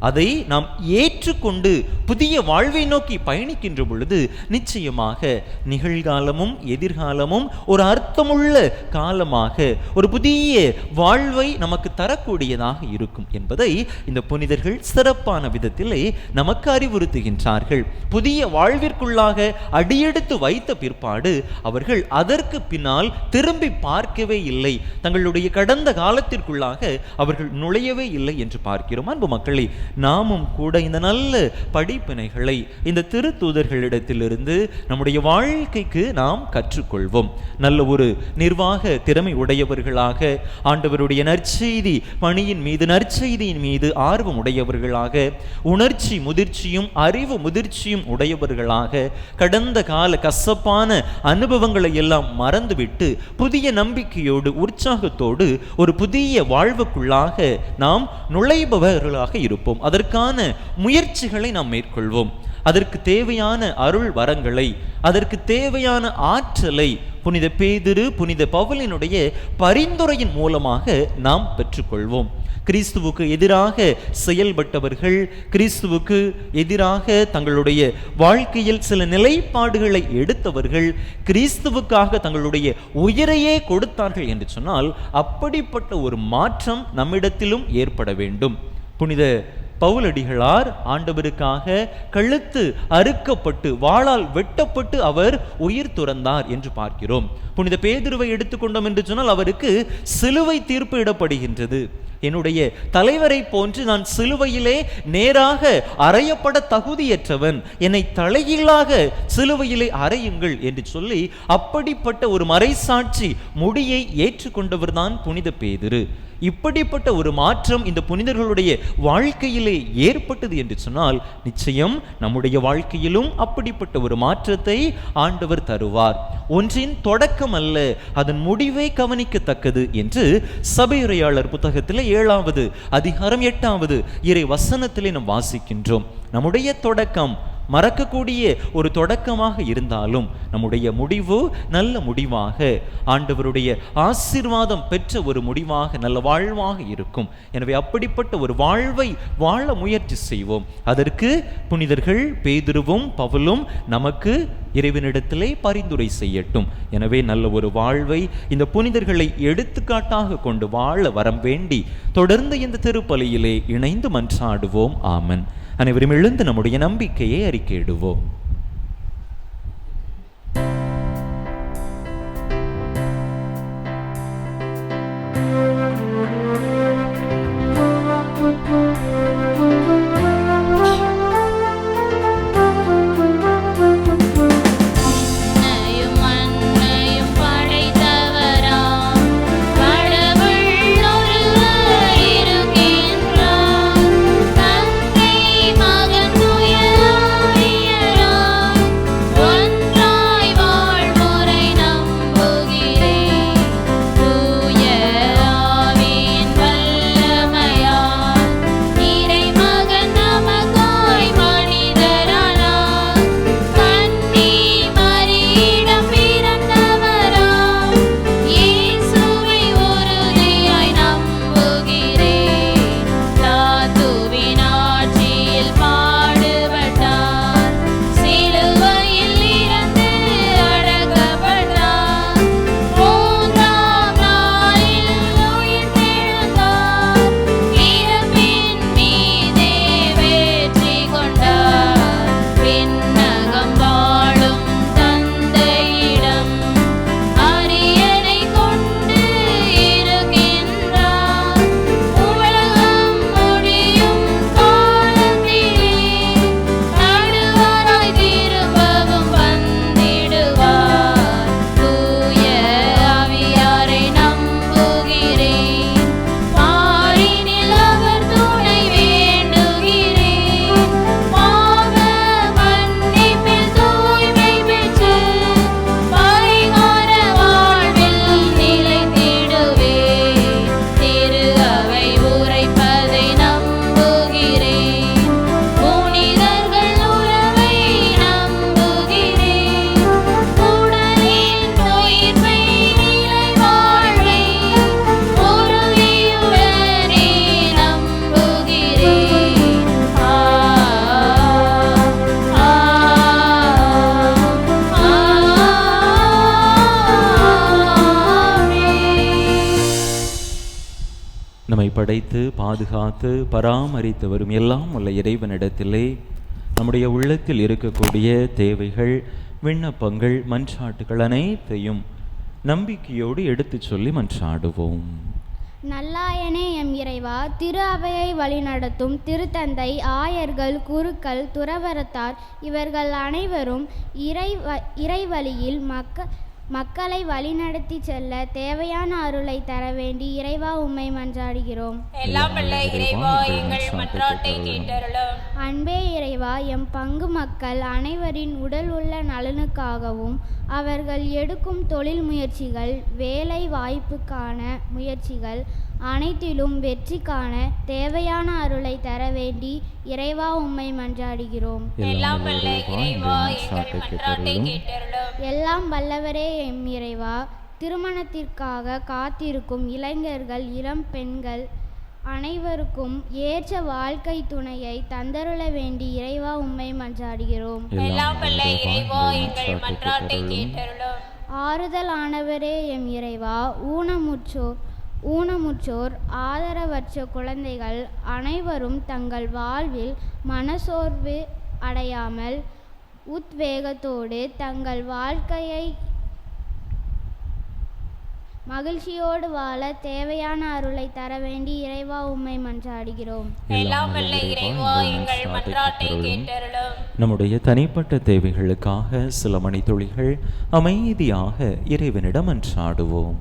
அதை நாம் ஏற்றுக்கொண்டு புதிய வாழ்வை நோக்கி பயணிக்கின்ற பொழுது நிச்சயமாக நிகழ்காலமும் எதிர்காலமும் ஒரு அர்த்தமுள்ள காலமாக ஒரு புதிய வாழ்வை நமக்கு தரக்கூடியதாக இருக்கும் என்பதை இந்த புனிதர்கள் சிறப்பான விதத்திலே நமக்கு அறிவுறுத்துகின்றார்கள். புதிய வாழ்விற்குள்ளாக அடியெடுத்து வைத்த பிற்பாடு அவர்கள் அதற்கு பின்னால் திரும்பி பார்க்கவே இல்லை. தங்களுடைய கடந்த காலத்திற்குள்ளாக அவர்கள் நுழையவே இல்லை என்று பார்க்கிறோம். அன்பு மக்களே, நாமும் கூட இந்த நல்ல படிப்பினைகளை இந்த திருத்தூதர்களிடத்திலிருந்து நம்முடைய வாழ்க்கைக்கு நாம் கற்றுக்கொள்வோம். நல்ல ஒரு நிர்வாக திறமை உடையவர்களாக, ஆண்டவருடைய நற்செய்தி பணியின் மீது, நற்செய்தியின் மீது ஆர்வம் உடையவர்களாக, உணர்ச்சி முதிர்ச்சியும் அறிவு முதிர்ச்சியும் உடையவர்களாக, கடந்த கால கசப்பான அனுபவங்களை எல்லாம் மறந்துவிட்டு புதிய நம்பிக்கையோடு உற்சாகத்தோடு ஒரு புதிய வாழ்வுக்குள்ளாக நாம் நுழைபவர்களாக இருப்போம். அதற்கான முயற்சிகளை நாம் மேற்கொள்வோம். அதற்கு தேவையான அருள் வரங்களை, அதற்கு தேவையான ஆற்றலை புனித பேதுரு, புனித பவுலினுடைய பரிந்துரையின் மூலமாக நாம் பெற்றுக்கொள்வோம். கிறிஸ்துவுக்கு எதிராக செயல்பட்டவர்கள், கிறிஸ்துவுக்கு எதிராக தங்களுடைய வாழ்க்கையில் சில நிலைப்பாடுகளை எடுத்தவர்கள், கிறிஸ்துவுக்காக தங்களுடைய உயிரையே கொடுத்தார்கள் என்று சொன்னால் அப்படிப்பட்ட ஒரு மாற்றம் நம்மிடத்திலும் ஏற்பட வேண்டும். புனித பவுலடிகளார் ஆண்டவருக்காக கழுத்து அறுக்கப்பட்டு வாளால் வெட்டப்பட்டு அவர் உயிர் துறந்தார் என்று பார்க்கிறோம். புனித பேதுருவை எடுத்துக்கொண்டோம் என்று சொன்னால் அவருக்கு சிலுவை தீர்ப்பு இடப்படுகின்றது. என்னுடைய தலைவரை போன்று நான் சிலுவையிலே நேராக அறையப்பட தகுதியற்றவன், என்னை தலைகீழாக சிலுவையிலே அறையுங்கள் என்று சொல்லி அப்படிப்பட்ட ஒரு மறைசாட்சி முடியை ஏற்றுக்கொண்டவர் தான் புனித பேதுரு. இப்படிப்பட்ட ஒரு மாற்றம் இந்த புனிதர்களுடைய வாழ்க்கையிலே ஏற்பட்டது என்று சொன்னால் நிச்சயம் நம்முடைய வாழ்க்கையிலும் அப்படிப்பட்ட ஒரு மாற்றத்தை ஆண்டவர் தருவார். ஒன்றின் தொடக்கம் அல்ல, அதன் முடிவை கவனிக்கத்தக்கது என்று சபையுரையாளர் புத்தகத்திலே 7வது அதிகாரம் 8வது இறை வசனத்திலே நாம் வாசிக்கின்றோம். நம்முடைய தொடக்கம் மறக்கக்கூடிய ஒரு தொடக்கமாக இருந்தாலும் நம்முடைய முடிவு நல்ல முடிவாக, ஆண்டவருடைய ஆசீர்வாதம் பெற்ற ஒரு முடிவாக, நல்ல வாழ்வாக இருக்கும். எனவே அப்படிப்பட்ட ஒரு வாழ்வை வாழ முயற்சி செய்வோம். அதற்கு புனிதர்கள் பேதுருவும் பவுலும் நமக்கு இறைவனிடத்திலே பரிந்துரை செய்யட்டும். எனவே நல்ல ஒரு வாழ்வை இந்த புனிதர்களை எடுத்துக்காட்டாக கொண்டு வாழ வரம் வேண்டி தொடர்ந்து இந்த திருப்பலியிலே இணைந்து மன்றாடுவோம். ஆமன். அனைவரும் எழுந்து நம்முடைய நம்பிக்கையை அறிக்கையிடுவோம். தந்தை மகன் துயராடியரா நம்மை படைத்து பாதுகாத்து பராமரித்து வரும் எல்லாம் உள்ள இறைவனிடத்திலே நம்முடைய உள்ளத்தில் இருக்கக்கூடிய தேவைகள், விண்ணப்பங்கள், மன்றாட்டுகள் அனைத்தையும் நம்பிக்கையோடு எடுத்துச் சொல்லி மன்றாடுவோம். நல்லாயனே எம் இறைவா, திரு அவையை வழிநடத்தும் திருத்தந்தை, ஆயர்கள், குருக்கள், துறவரத்தார் இவர்கள் அனைவரும் இறைவழியில் மக்களை வழிநடத்தி செல்ல தேவையான அருளை தர வேண்டி இறைவா உம்மை மன்றாடுகிறோம். அன்பே இறைவா, எம் பங்கு மக்கள் அனைவரின் உடல் உள்ள நலனுக்காகவும் அவர்கள் எடுக்கும் தொழில் முயற்சிகள், வேலை வாய்ப்புக்கான முயற்சிகள் அனைத்திலும் வெற்றி காண தேவையான அருளை தர வேண்டி இறைவா உம்மை மன்றாடுகிறோம். எல்லாம் வல்லவரே எம் இறைவா, திருமணத்திற்காக காத்திருக்கும் இளைஞர்கள், இளம் பெண்கள் அனைவருக்கும் ஏற்ற வாழ்க்கை துணையை தந்தருள வேண்டி இறைவா உம்மை மன்றாடுகிறோம். ஆறுதலானவரே எம் இறைவா, ஊனமுற்றோர், ஆதரவற்ற குழந்தைகள் அனைவரும் தங்கள் வாழ்வில் மனசோர்வு அடையாமல் உத்வேகத்தோடு தங்கள் வாழ்க்கையை மகிழ்ச்சியோடு வாழ தேவையான அருளை தர வேண்டி இறைவா உம்மை மன்றாடுகிறோம். நம்முடைய தனிப்பட்ட தேவைகளுக்காக சில மணித்துளிகள் அமைதியாக இறைவனிடம் மன்றாடுவோம்.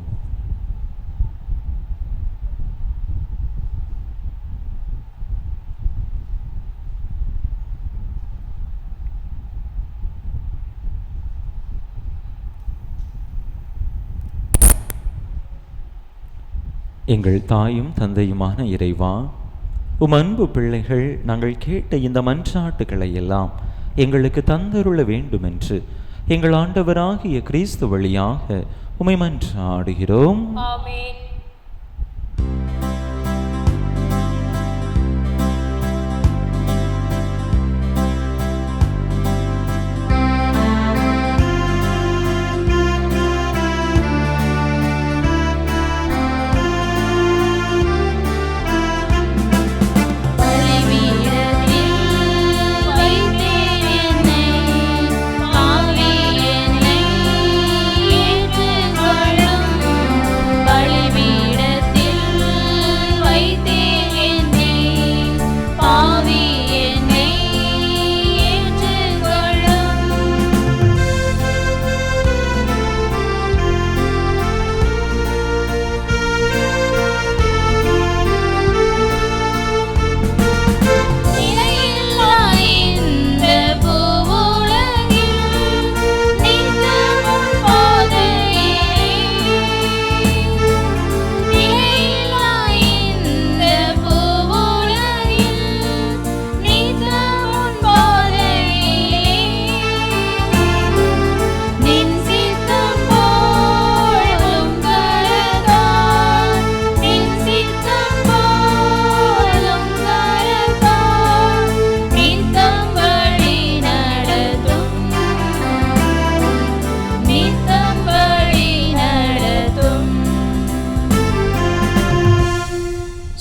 எங்கள் தாயும் தந்தையுமான இறைவா, உம் அன்பு பிள்ளைகள் நாங்கள் கேட்ட இந்த மன்றாட்டுக்களை எல்லாம் எங்களுக்கு தந்தருள வேண்டுமென்று எங்கள் ஆண்டவராகிய கிறிஸ்து வழியாக உம்மை மன்றாடுகிறோம். ஆமென்.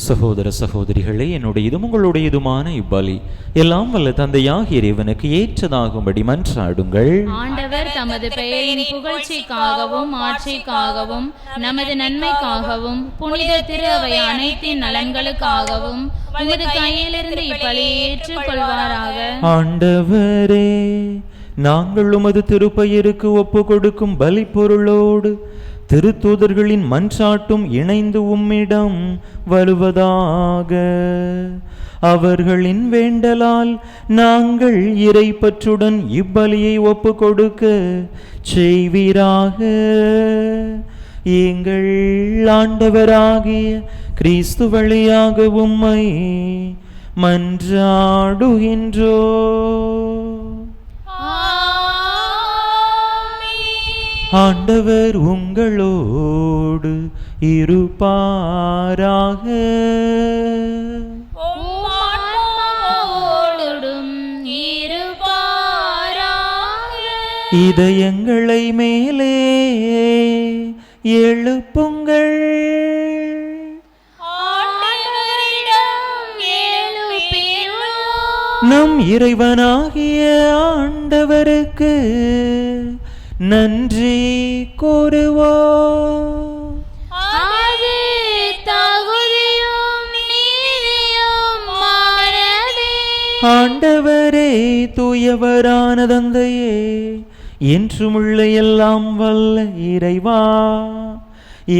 சகோதர சகோதரிகளே, என்னுடையதும் உங்களுடையதுமான இப்பலி எல்லாம் வல்ல தந்தையாகிய இறைவனுக்கு ஏற்றதாகும்படி மன்றாடுங்கள். ஆண்டவர் தமது பெயரின் புகழ்ச்சிக்காகவும் ஆட்சிக்காகவும் நமது நன்மைக்காகவும் புனித திரு அவை அனைத்தின் நலன்களுக்காகவும் உமது கையிலிருந்து இப்பலியை ஏற்றுக்கொள்வாராக. ஆண்டவரே, நாங்கள் உமது திருப்பெயருக்கு ஒப்பு கொடுக்கும் பலி பொருளோடு திருத்தூதர்களின் மன்றாட்டும் இணைந்து உம்மிடம் வருவதாக. அவர்களின் வேண்டலால் நாங்கள் இறைப்பற்றுடன் இப்பலியை ஒப்பு கொடுக்க செய்வீராக. எங்கள் ஆண்டவராகிய கிறிஸ்து வழியாக உம்மை மன்றாடுகின்றோ. ஆண்டவர் உங்களோடு இருப்பாராக. இதயங்களை மேலே எழுப்புங்கள். நம் இறைவனாகிய ஆண்டவருக்கு நன்றி கூறுவோம். அது தகுதியும் நீதியுமானதே. ஆண்டவரே, தூயவரான தந்தையே, என்றுமுள்ள எல்லாம் வல்ல இறைவா,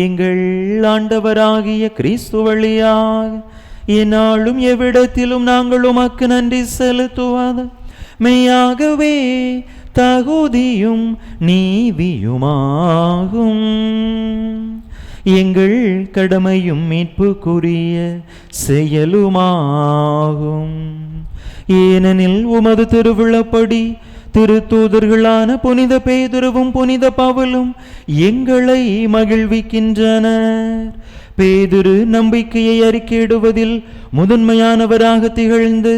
எங்கள் ஆண்டவராகிய கிறிஸ்து வழியாக என்னாலும் எவ்விடத்திலும் நாங்கள் உமக்கு நன்றி செலுத்துவது மெய்யாகவே தகுதியும் நீதியுமாகும். எங்கள் கடமையும் மீட்புக்குரிய செயலுமாகும். ஏனெனில் உமது திருவிழப்படி திருத்தூதர்களான புனித பேதுருவும் புனித பவுலும் எங்களை மகிழ்விக்கின்றனர். பேதுரு நம்பிக்கையை அறிக்கையிடுவதில் முதன்மையானவராக திகழ்ந்து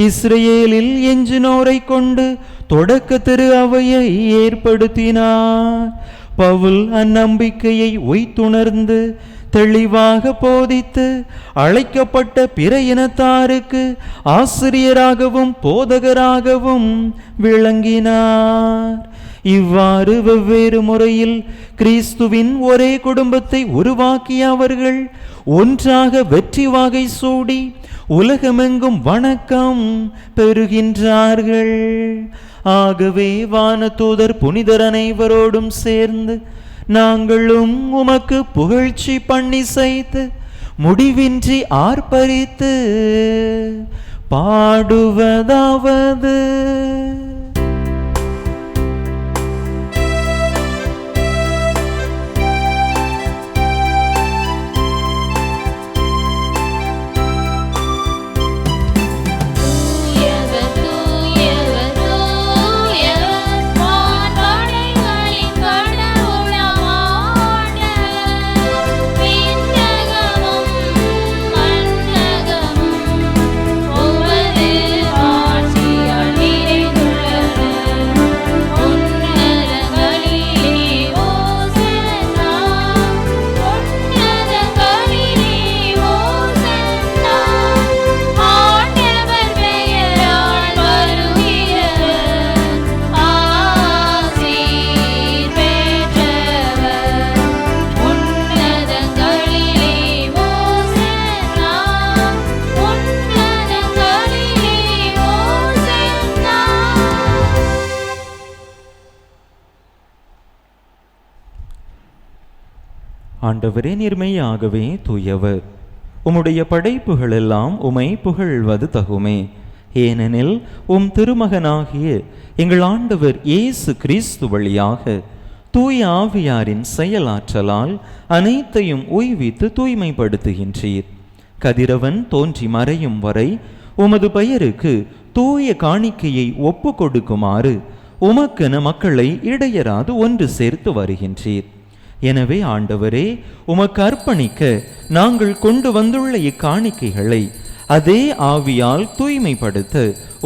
இஸ்ரேலில் எஞ்சினோரை கொண்டு தொடக்க திரு அவையை ஏற்படுத்தினார். பவுல் அந்நம்பிக்கையை உய்த்துணர்ந்து தெளிவாக போதித்து அழைக்கப்பட்ட பிற இனத்தாருக்கு ஆசிரியராகவும் போதகராகவும் விளங்கினார். இவ்வாறு வெவ்வேறு முறையில் கிறிஸ்துவின் ஒரே குடும்பத்தை உருவாக்கிய அவர்கள் ஒன்றாக வெற்றி வாகை சூடி உலகமெங்கும் வணக்கம் பெறுகின்றார்கள். ஆகவே வானதூதர் புனிதர் அனைவரோடும் சேர்ந்து நாங்களும் உமக்கு புகழ்ச்சி பண்ணி செய்து முடிவின்றி ஆர்ப்பரித்து பாடுவதாவது: ஆண்டவரே, நிர்மையாகவே தூயவர். உம்முடைய படைப்புகள் எல்லாம் உமை புகழ்வது தகுமே. ஏனெனில் உம் திருமகனாகிய எங்கள் ஆண்டவர் இயேசு கிறிஸ்து வழியாக தூய ஆவியாரின் செயலாற்றலால் அனைத்தையும் உய்வித்து தூய்மைப்படுத்துகின்றீர். கதிரவன் தோன்றி மறையும் வரை உமது பெயருக்கு தூய காணிக்கையை ஒப்பு கொடுக்குமாறு உமக்கென மக்களை இடையராது ஒன்று சேர்த்து வருகின்றீர். எனவே ஆண்டவரே, உமக்கு அர்ப்பணிக்க நாங்கள் கொண்டு வந்துள்ள இக்காணிக்கைகளை அதே ஆவியால் தூய்மைப்படுத்த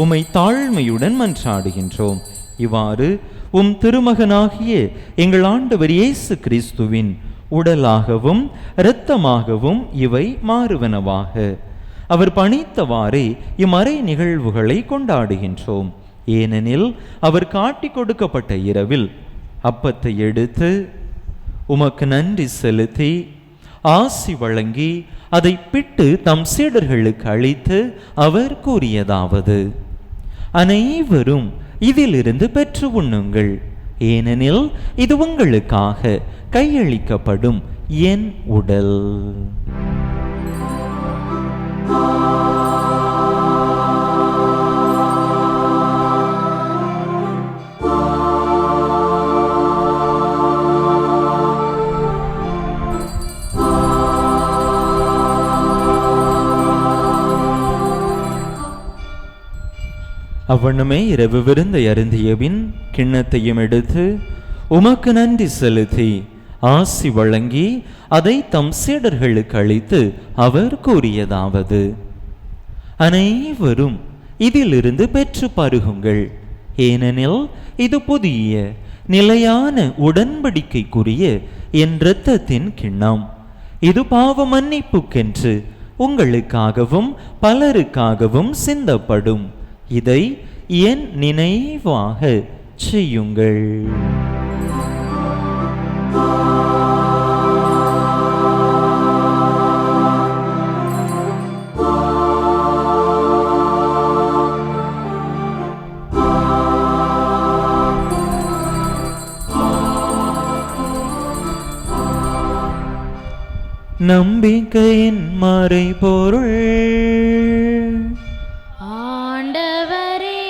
உம்மை தாழ்மையுடன் மன்றாடுகின்றோம். இவ்வாறு உம் திருமகனாகிய எங்கள் ஆண்டவர் இயேசு கிறிஸ்துவின் உடலாகவும் இரத்தமாகவும் இவை மாறுவனவாக. அவர் பணித்தவாறே இம்மறை நிகழ்வுகளை கொண்டாடுகின்றோம். ஏனெனில் அவர் காட்டிக் கொடுக்கப்பட்ட இரவில் அப்பத்தை எடுத்து உமக்கு நன்றி செலுத்தி ஆசி வழங்கி அதை பிட்டு தம் சீடர்களுக்கு அளித்து அவர் கூறியதாவது: அனைவரும் இதிலிருந்து பெற்று உண்ணுங்கள். ஏனெனில் இது உங்களுக்காக கையளிக்கப்படும் என் உடல். அவ்வண்ணமே இரவு விருந்தை அருந்தியபின் கிண்ணத்தையும் எடுத்து உமக்கு நன்றி செலுத்தி ஆசி வழங்கி அதை தம் சீடர்களுக்கு அளித்து அவர் கூறியதாவது: அனைவரும் இதிலிருந்து பெற்று பருகுங்கள். ஏனெனில் இது புதிய நிலையான உடன்படிக்கைக்குரிய என் இரத்தத்தின் கிண்ணம். இது பாவ மன்னிப்புக்கென்று உங்களுக்காகவும் பலருக்காகவும் சிந்தப்படும். இதை என் நினைவாக செய்யுங்கள். நம்பிக்கையின் மறைபொருள். ஆண்டவரே,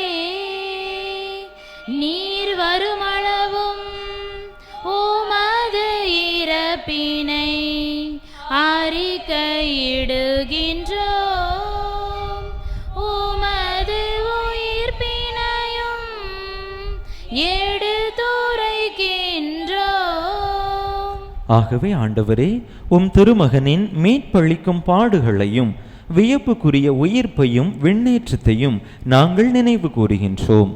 நீர் வருமளவும் உமது இறப்பினை அறிக்கையிடுகின்றோம், உமது உயிர்ப்பினையும் எடுத்துரைக்கின்றோம். ஆகவே ஆண்டவரே, உம் திருமகனின் மீட்பளிக்கும் பாடுகளையும் வியப்புக்குரிய உயிர்ப்பையும் விண்ணேற்றத்தையும் நாங்கள் நினைவு கூறுகின்றோம்.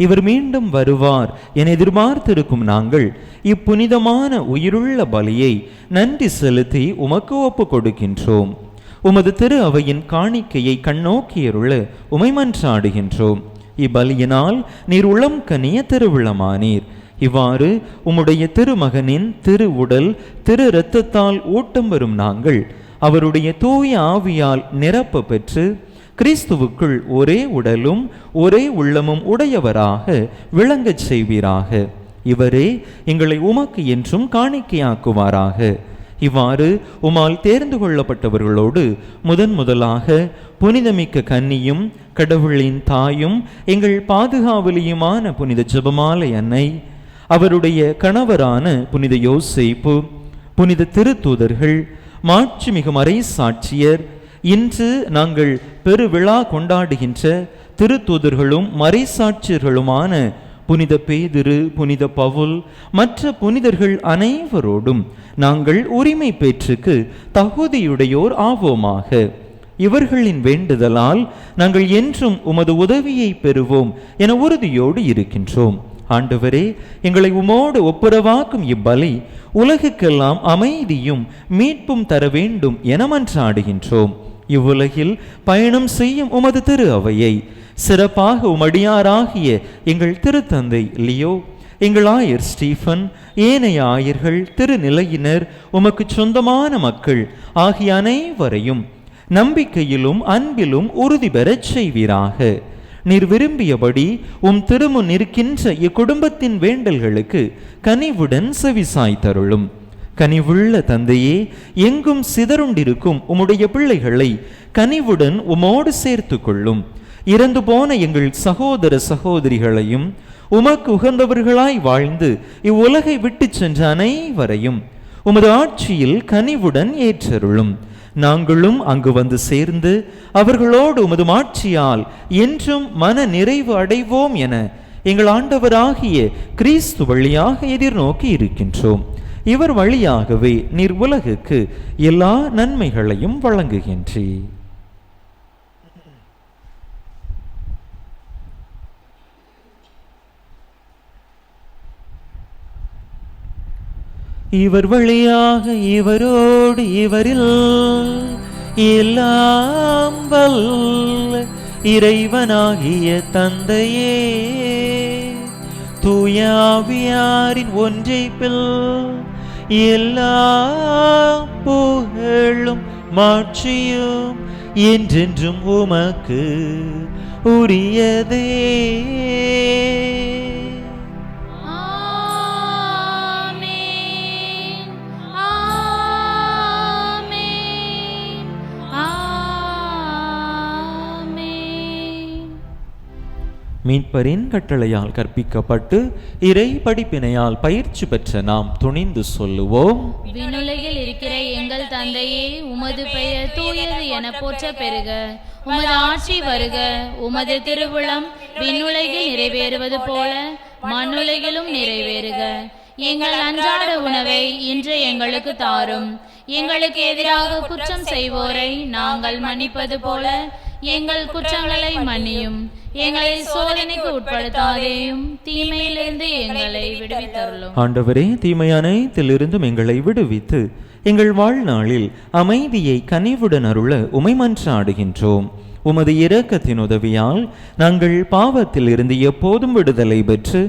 இவர் மீண்டும் வருவார் என எதிர்பார்த்திருக்கும் நாங்கள் இப்புனிதமான உயிருள்ள பலியை நன்றி செலுத்தி உமக்கு ஒப்பு கொடுக்கின்றோம். உமது திரு அவையின் காணிக்கையை கண்ணோக்கியருள உமை மன்றாடுகின்றோம். இப்பலியினால் நீர் உளம் கனிய திருவிழமானீர். இவ்வாறு உம்முடைய திருமகனின் திரு உடல் திரு இரத்தத்தால் ஊட்டம் வரும் நாங்கள் அவருடைய தூய ஆவியால் நிரப்ப பெற்று கிறிஸ்துவுக்குள் ஒரே உடலும் ஒரே உள்ளமும் உடையவராக விளங்கச் செய்வீராக. இவரே எங்களை உமக்கு என்றும் காணிக்கையாக்குவாராக. இவ்வாறு உமால் தேர்ந்து கொள்ளப்பட்டவர்களோடு முதலாக புனிதமிக்க கன்னியும் கடவுளின் தாயும் எங்கள் பாதுகாவலியுமான புனித ஜெபமாலை அன்னை, அவருடைய கணவரான புனித யோசேப்பு, புனித திருத்தூதர்கள், மாட்சிமிகு மறை சாட்சியர், இன்று நாங்கள் பெருவிழா கொண்டாடுகின்ற திருத்தூதர்களும் மறை சாட்சியர்களுமான புனித பேதுரு, புனித பவுல், மற்ற புனிதர்கள் அனைவரோடும் நாங்கள் உரிமை பேற்றுக்கு தகுதியுடையோர் ஆவோமாக. இவர்களின் வேண்டுதலால் நாங்கள் என்றும் உமது உதவியை பெறுவோம் என உறுதியோடு இருக்கின்றோம். ஆண்டவரே, எங்களை உமோடு ஒப்புரவாக்கும் இப்பலி உலகுக்கெல்லாம் அமைதியும் மீட்பும் தர வேண்டும் என மன்றாடுகின்றோம். இவ்வுலகில் பயணம் செய்யும் உமது திரு அவையை சிறப்பாக உமடியாராகிய எங்கள் திருத்தந்தை லியோ, எங்கள் ஆயர் ஸ்டீஃபன், ஏனைய ஆயர்கள், திருநிலையினர், உமக்கு சொந்தமான மக்கள் ஆகிய அனைவரையும் நம்பிக்கையிலும் அன்பிலும் உறுதி பெறச் செய்வீராக. நீர் விரும்பியபடி உம் திருமுன் நிற்கின்ற இக்குடும்பத்தின் வேண்டல்களுக்கு கனிவுடன் செவிசாய்த்தருளும். கனிவுள்ள தந்தையே, எங்கும் சிதறுண்டிருக்கும் உம்முடைய பிள்ளைகளை கனிவுடன் உமோடு சேர்த்து கொள்ளும். இறந்து போன எங்கள் சகோதர சகோதரிகளையும் உமக்கு உகந்தவர்களாய் வாழ்ந்து இவ்வுலகை விட்டு சென்ற அனைவரையும் உமது ஆட்சியில் கனிவுடன் ஏற்றருளும். நாங்களும் அங்கு வந்து சேர்ந்து அவர்களோடு உமது ஆட்சியால் என்றும் மன நிறைவு அடைவோம் என எங்கள் ஆண்டவராகிய கிறிஸ்து வழியாக எதிர்நோக்கி இருக்கின்றோம். இவர் வழியாகவே நீர் உலகுக்கு எல்லா நன்மைகளையும் வழங்குகின்றீர். இவர் வழியாக இவரோடு இவரில் எல்லாம் வல்ல இறைவனாகிய தந்தையே, தூய ஆவியாரின் ஒன்றைப்பில் எல்லா புகழும் மாட்சியும் என்றென்றும் உமக்கு உரியதே. மீட்பரின் கட்டளையால் கற்பிக்கப்பட்டு இறை படிப்பினையால் பயிற்சி பெற்ற நாம் துணிந்து சொல்லுவோம். விண்ணுலகில் இருக்கிற எங்கள் தந்தையே, உமது பெயர் தூயது என போற்ற பெறுக. உமது ஆட்சி வருக. உமது திருவுளம் விண்ணுலகில் நிறைவேறுவது போல மண்ணுலகிலும் நிறைவேறுக. எங்கள் அன்றாட உணவை இன்று எங்களுக்கு தாரும். எங்களுக்கு எதிராக குற்றம் செய்வோரை நாங்கள் மன்னிப்பது போல எங்கள் குற்றங்களை மன்னியும். எங்களை சோதனைக்கு உட்படுத்தாதேயும், தீமையிலிருந்து எங்களை விடுவித்தருளும். ஆண்டவரே, தீமை அனைத்திலிருந்தும் எங்களை விடுவித்து எங்கள் வாழ்நாளில் அமைதியை கனிவுடன் அருள உமை மன்றாடுகின்றோம். உமது இரக்கத்தின் உதவியால் நாங்கள் பாவத்தில் இருந்து எப்போதும் விடுதலை பெற்று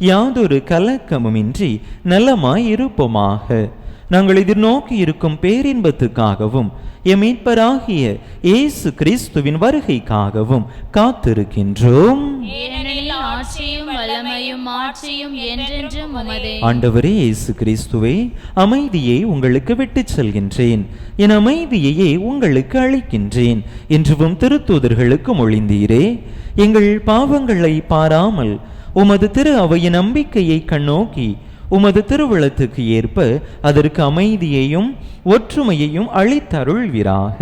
யாதொரு கலக்கமுமின்றி நலமாய் இருப்போமாக. நாங்கள் எதிர்நோக்கி இருக்கும் பேரின்பத்துக்காகவும் எம் மீட்பராகிய இயேசு கிறிஸ்துவின் வருகைக்காகவும் காத்திருக்கின்றோம். ஏனெனில் ஆட்சியும் வல்லமையும் மாட்சியும் என்றென்றும் உமதே. ஆண்டவரே இயேசு கிறிஸ்துவே, அமைதியை உங்களுக்கு விட்டுச் செல்கின்றேன், என் அமைதியையே உங்களுக்கு அளிக்கின்றேன் என்றும் திருத்தூதர்களுக்கு மொழிந்தீரே. எங்கள் பாவங்களை பாராமல் உமது திரு அவையின் நம்பிக்கையை கண்ணோக்கி உமது திருவுளத்துக்கு ஏற்ப அதற்கு அமைதியையும் ஒற்றுமையையும் அளித்தருள்வீராக.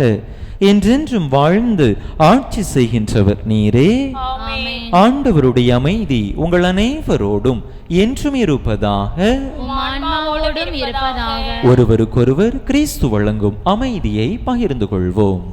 என்றென்றும் வாழ்ந்து ஆட்சி செய்கின்றவர் நீரே. ஆண்டவருடைய அமைதி உங்கள் அனைவரோடும் என்றும் இருப்பதாக. ஒருவருக்கொருவர் கிறிஸ்து வழங்கும் அமைதியை பகிர்ந்து கொள்வோம்.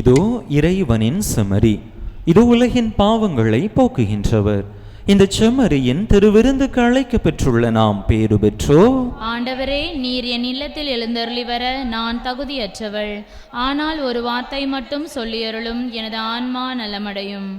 இதோ இறைவனின் செம்மறி, இதோ உலகின் பாவங்களை போக்குகின்றவர். இந்த செம்மறியின் திருவிருந்துக்கு அழைக்க பெற்றுள்ள நாம் பேறு பெற்றோ. ஆண்டவரே, நீர் என் இல்லத்தில் எழுந்தருளி வர நான் தகுதியற்றவள். ஆனால் ஒரு வார்த்தை மட்டும் சொல்லியருளும், எனது ஆன்மா நலமடையும்.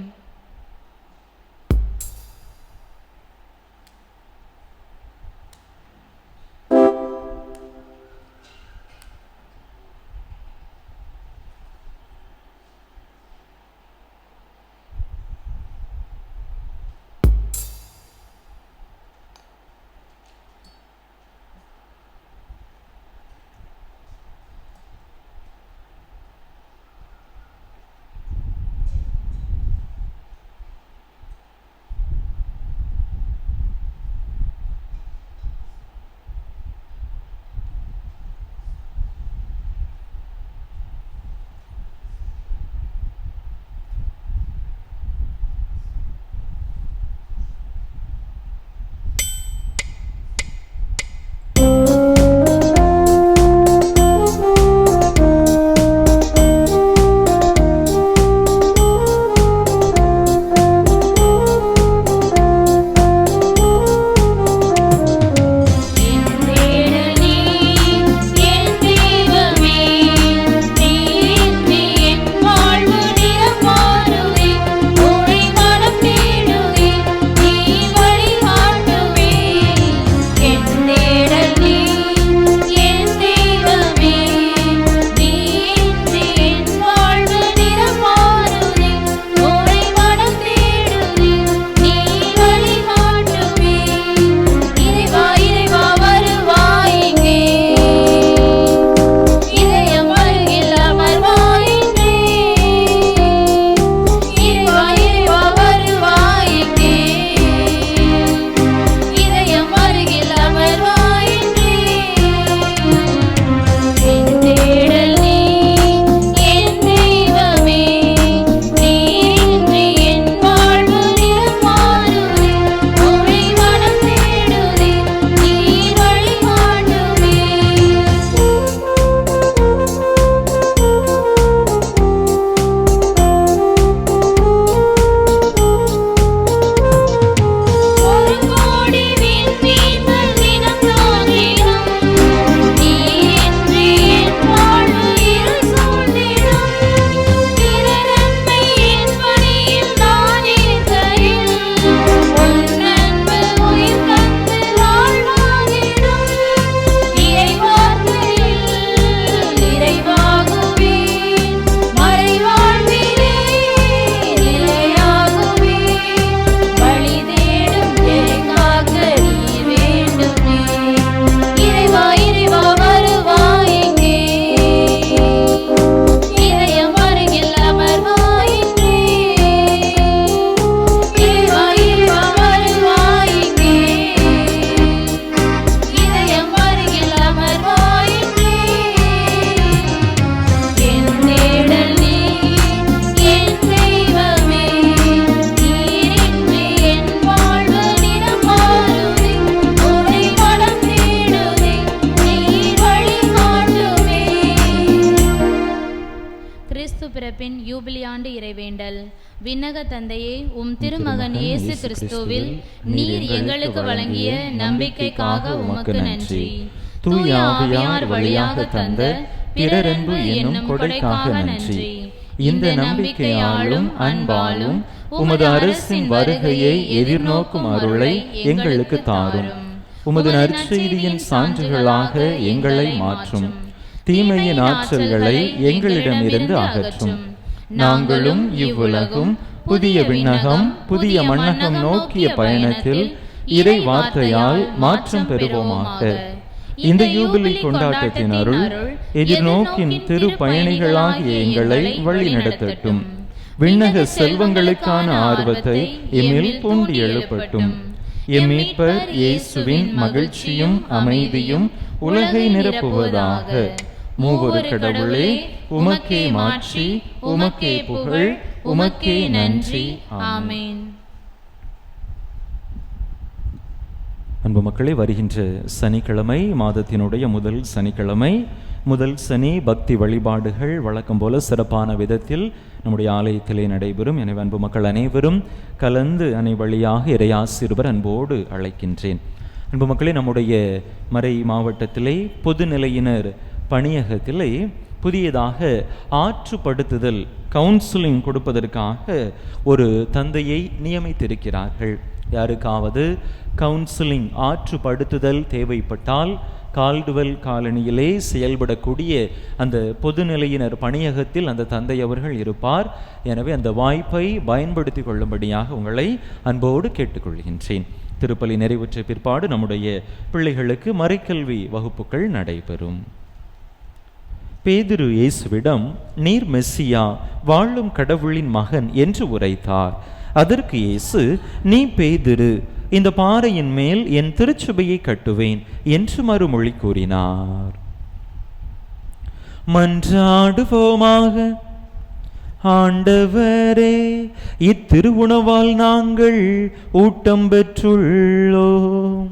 விண்ணக தந்தையே, உம் திருமகன் இயேசு கிறிஸ்துவில் நீர் எங்களுக்கு வழங்கிய நம்பிக்கைக்காக உமக்கு நன்றி. தூய ஆவியார் வழியாக தந்த பிறரன்பு என்னும் கொடைக்காக நன்றி. இந்த நம்பிக்கையாலும் அன்பாலும் உமது அரசின் வருகையை எதிர்நோக்கும் அருளை எங்களுக்கு தாரும். உமது நற்செய்தியின் சான்றுகளாக எங்களை மாற்றும். தீமையின் ஆற்றல்களை எங்களிடமிருந்து அகற்றும். நாங்களும் இவ்வுலகும் புதிய விண்ணகம் புதிய மண்ணகம் நோக்கிய பயணத்தில் இறை வார்த்தையால் மாற்றம் பெறுவோமாக. இந்த யூபிலி கொண்டாட்டத்தின் அருள் எதிர்நோக்கின் திரு பயணிகளாகிய எங்களை வழிநடத்தட்டும். விண்ணக செல்வங்களுக்கான ஆர்வத்தை எம்மில் தூண்டி எழுப்பட்டும். எம் மீட்பர் இயேசுவின் மகிழ்ச்சியும் அமைதியும் உலகை நிரப்புவதாக. மூவொரு கடவுளே, உமக்கே மாட்சி, உமக்கே புகழ், உமக்கே நன்றி. ஆமென். அன்பு மக்களே, வருகின்ற சனிக்கிழமை மாதத்தினுடைய முதல் சனிக்கிழமை, முதல் சனி பக்தி வழிபாடுகள் வழக்கம் போல சிறப்பான விதத்தில் நம்முடைய ஆலயத்திலே நடைபெறும். எனவே அன்பு மக்கள் அனைவரும் கலந்து அனை வழியாக இறையாசிர்வர் அன்போடு அழைக்கின்றேன். அன்பு மக்களே, நம்முடைய மறை மாவட்டத்திலே பொதுநிலையினர் பணியகத்திலே புதியதாக ஆற்றுப்படுத்துதல் கவுன்சிலிங் கொடுப்பதற்காக ஒரு தந்தையை நியமித்திருக்கிறார்கள். யாருக்காவது கவுன்சிலிங் ஆற்றுப்படுத்துதல் தேவைப்பட்டால் கால்டுவெல் காலனியிலே செயல்படக்கூடிய அந்த பொதுநிலையினர் பணியகத்தில் அந்த தந்தை அவர்கள் இருப்பார். எனவே அந்த வாய்ப்பை பயன்படுத்தி கொள்ளும்படியாக உங்களை அன்போடு கேட்டுக்கொள்கின்றேன். திருப்பலி நிறைவுற்ற பிற்பாடு நம்முடைய பிள்ளைகளுக்கு மறைக்கல்வி வகுப்புகள் நடைபெறும். பேதுரு இயேசுவிடம், நீர் மெஸ்ஸியா, வாழும் கடவுளின் மகன் என்று உரைத்தார். அதற்கு இயேசு, நீ பேதுரு, இந்த பாறையின் மேல் என் திருச்சபையை கட்டுவேன் என்று மறுமொழி கூறினார். மன்றாடுவோமாக. ஆண்டவரே, இத்திருவுணவால் நாங்கள் ஊட்டம் பெற்றுள்ளோம்.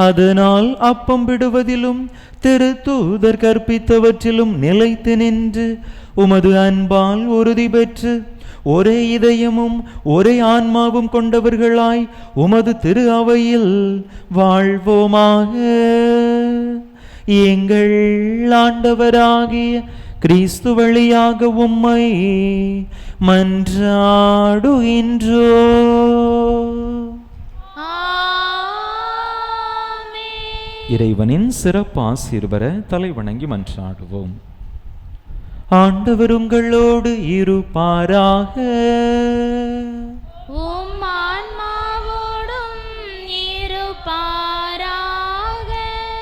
அதனால் அப்பம் விடுவதிலும் திருத்தூதர் கற்பித்தவற்றிலும் நிலைத்து நின்று உமது அன்பால் உறுதி பெற்று ஒரே இதயமும் ஒரே ஆன்மாவும் கொண்டவர்களாய் உமது திரு அவையில் வாழ்வோமாக. எங்கள் ஆண்டவராகிய கிறிஸ்து வழியாக உம்மை மன்றாடுகின்றோ. இறைவனின் சிறப்பு ஆசீர்வர தலை வணங்கி மன்றாடுவோம். ஆண்டவர் உங்களோடு இருப்பாராக. உம் ஆன்மாவோடும் இருப்பாராக.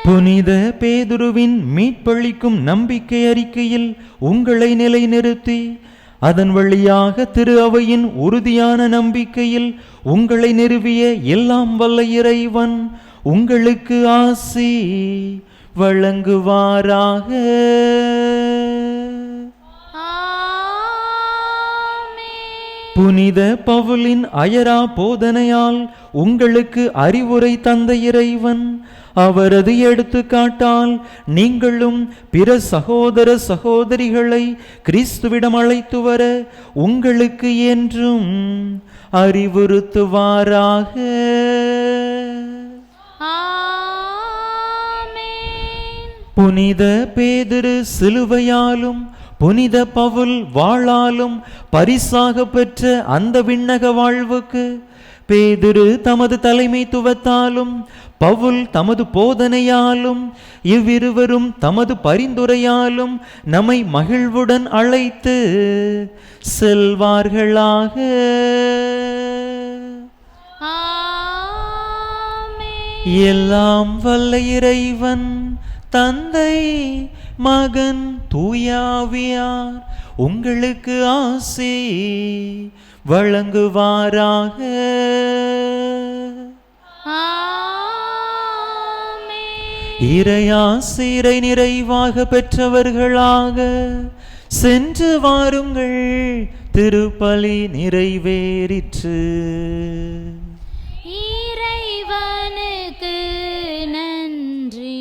புனித பேதுருவின் மீட்பளிக்கும் நம்பிக்கை அறிக்கையில் உங்களை நிலைநிறுத்தி அதன் வழியாக திரு அவையின் உறுதியான நம்பிக்கையில் உங்களை நிறுவிய எல்லாம் வல்ல இறைவன் உங்களுக்கு ஆசி வழங்குவாராக. புனித பவுலின் அயரா போதனையால் உங்களுக்கு அறிவுரை தந்த இறைவன் அவரது எடுத்துக்காட்டால் நீங்களும் பிற சகோதர சகோதரிகளை கிறிஸ்துவிடம் அழைத்து வர உங்களுக்கு என்றும் அறிவுறுத்துவாராக. புனித பேதுரு சிலுவையாலும் புனித பவுல் வாளாலும் பரிசாக பெற்ற அந்த விண்ணக வாழ்வுக்கு பேதுரு தமது தலைமைத்துவத்தாலும் பவுல் தமது போதனையாலும் இவ்விருவரும் தமது பரிந்துரையாலும் நம்மை மகிழ்வுடன் அழைத்து செல்வார்களாக. எல்லாம் வல்ல இறைவன் தந்தை மகன் தூயாவியார் உங்களுக்கு ஆசி வழங்குவாராக. இறையாசிரை நிறைவாக பெற்றவர்களாக சென்று வாருங்கள். திருப்பலி நிறைவேறிற்று. இறைவனுக்கு நன்றி.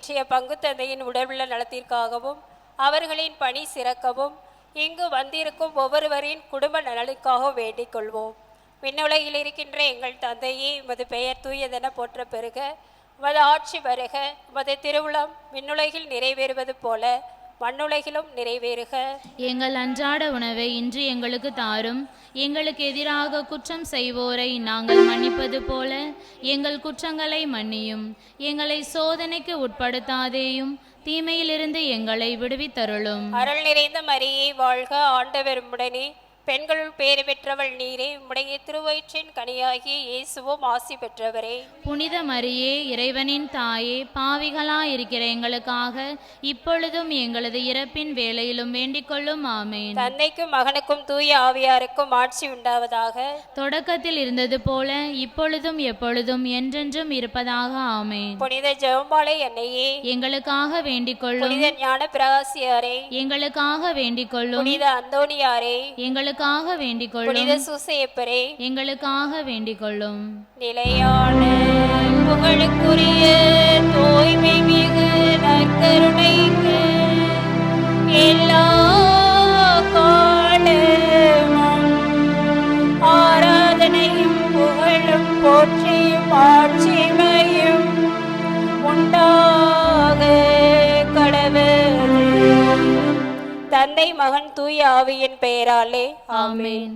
இன்றைய பங்கு தந்தையின் உடலுள்ள நலத்திற்காகவும் அவர்களின் பணி சிறக்கவும் இங்கு வந்திருக்கும் ஒவ்வொருவரின் குடும்ப நலனுக்காக வேண்டிக் கொள்வோம். விண்ணுலகில் இருக்கின்ற எங்கள் தந்தையே, உமது பெயர் தூயதென போற்ற பெறுக. உமது ஆட்சி வருக. உமது திருவுளம் விண்ணுலகில் நிறைவேறுவது போல மண்ணுலகிலும் நிறைவேறுக. எங்கள் அன்றாட உணவை இன்று எங்களுக்கு தாரும். எங்களுக்கு எதிராக குற்றம் செய்வோரை நாங்கள் மன்னிப்பது போல எங்கள் குற்றங்களை மன்னியும். எங்களை சோதனைக்கு உட்படுத்தாதேயும், தீமையிலிருந்து எங்களை விடுவித்தருளும். அருள் நிறைந்த மரியே வாழ்க, ஆண்டவர் உம்முடனே, பெண்களுள் பேறு பெற்றவள் நீரே. உம்முடைய திருவயிற்றின் கனியாகிய இயேசுவும் ஆசி பெற்றவரே. புனித மரியே, இறைவனின் தாயே, பாவிகளாயிருக்கிற எங்களுக்காக இப்பொழுதும் எங்களது இறப்பின் வேளையிலும் வேண்டிக் கொள்ளும். ஆமேன். தந்தைக்கும் மகனுக்கும் தூய ஆவியாருக்கும் ஆட்சி உண்டாவதாக. தொடக்கத்தில் இருந்தது போல இப்பொழுதும் எப்பொழுதும் என்றென்றும் இருப்பதாக. ஆமேன். புனித ஜெபமாலை அன்னையே, எங்களுக்காக வேண்டிக் கொள்ளும். புனித ஞான பிரகாசியாரே, எங்களுக்காக வேண்டிக் கொள்ளும். புனித அந்தோணியாரே, எங்களுக்காக வேண்டிக் கொள்ளும். புனித சூசையப்பரே, எங்களுக்காக வேண்டிக் கொள்ளும். நிலையான புகழுக்குரிய தூய்மை மிகு நற்கருணைக்கு எல்லா காலமும் ஆராதனையும் புகழும் போற்றியும் ஆட்சிமையும் உண்டாக கடவுளே. தந்தை மகன் தூய ஆவியின் பெயராலே ஆமென்.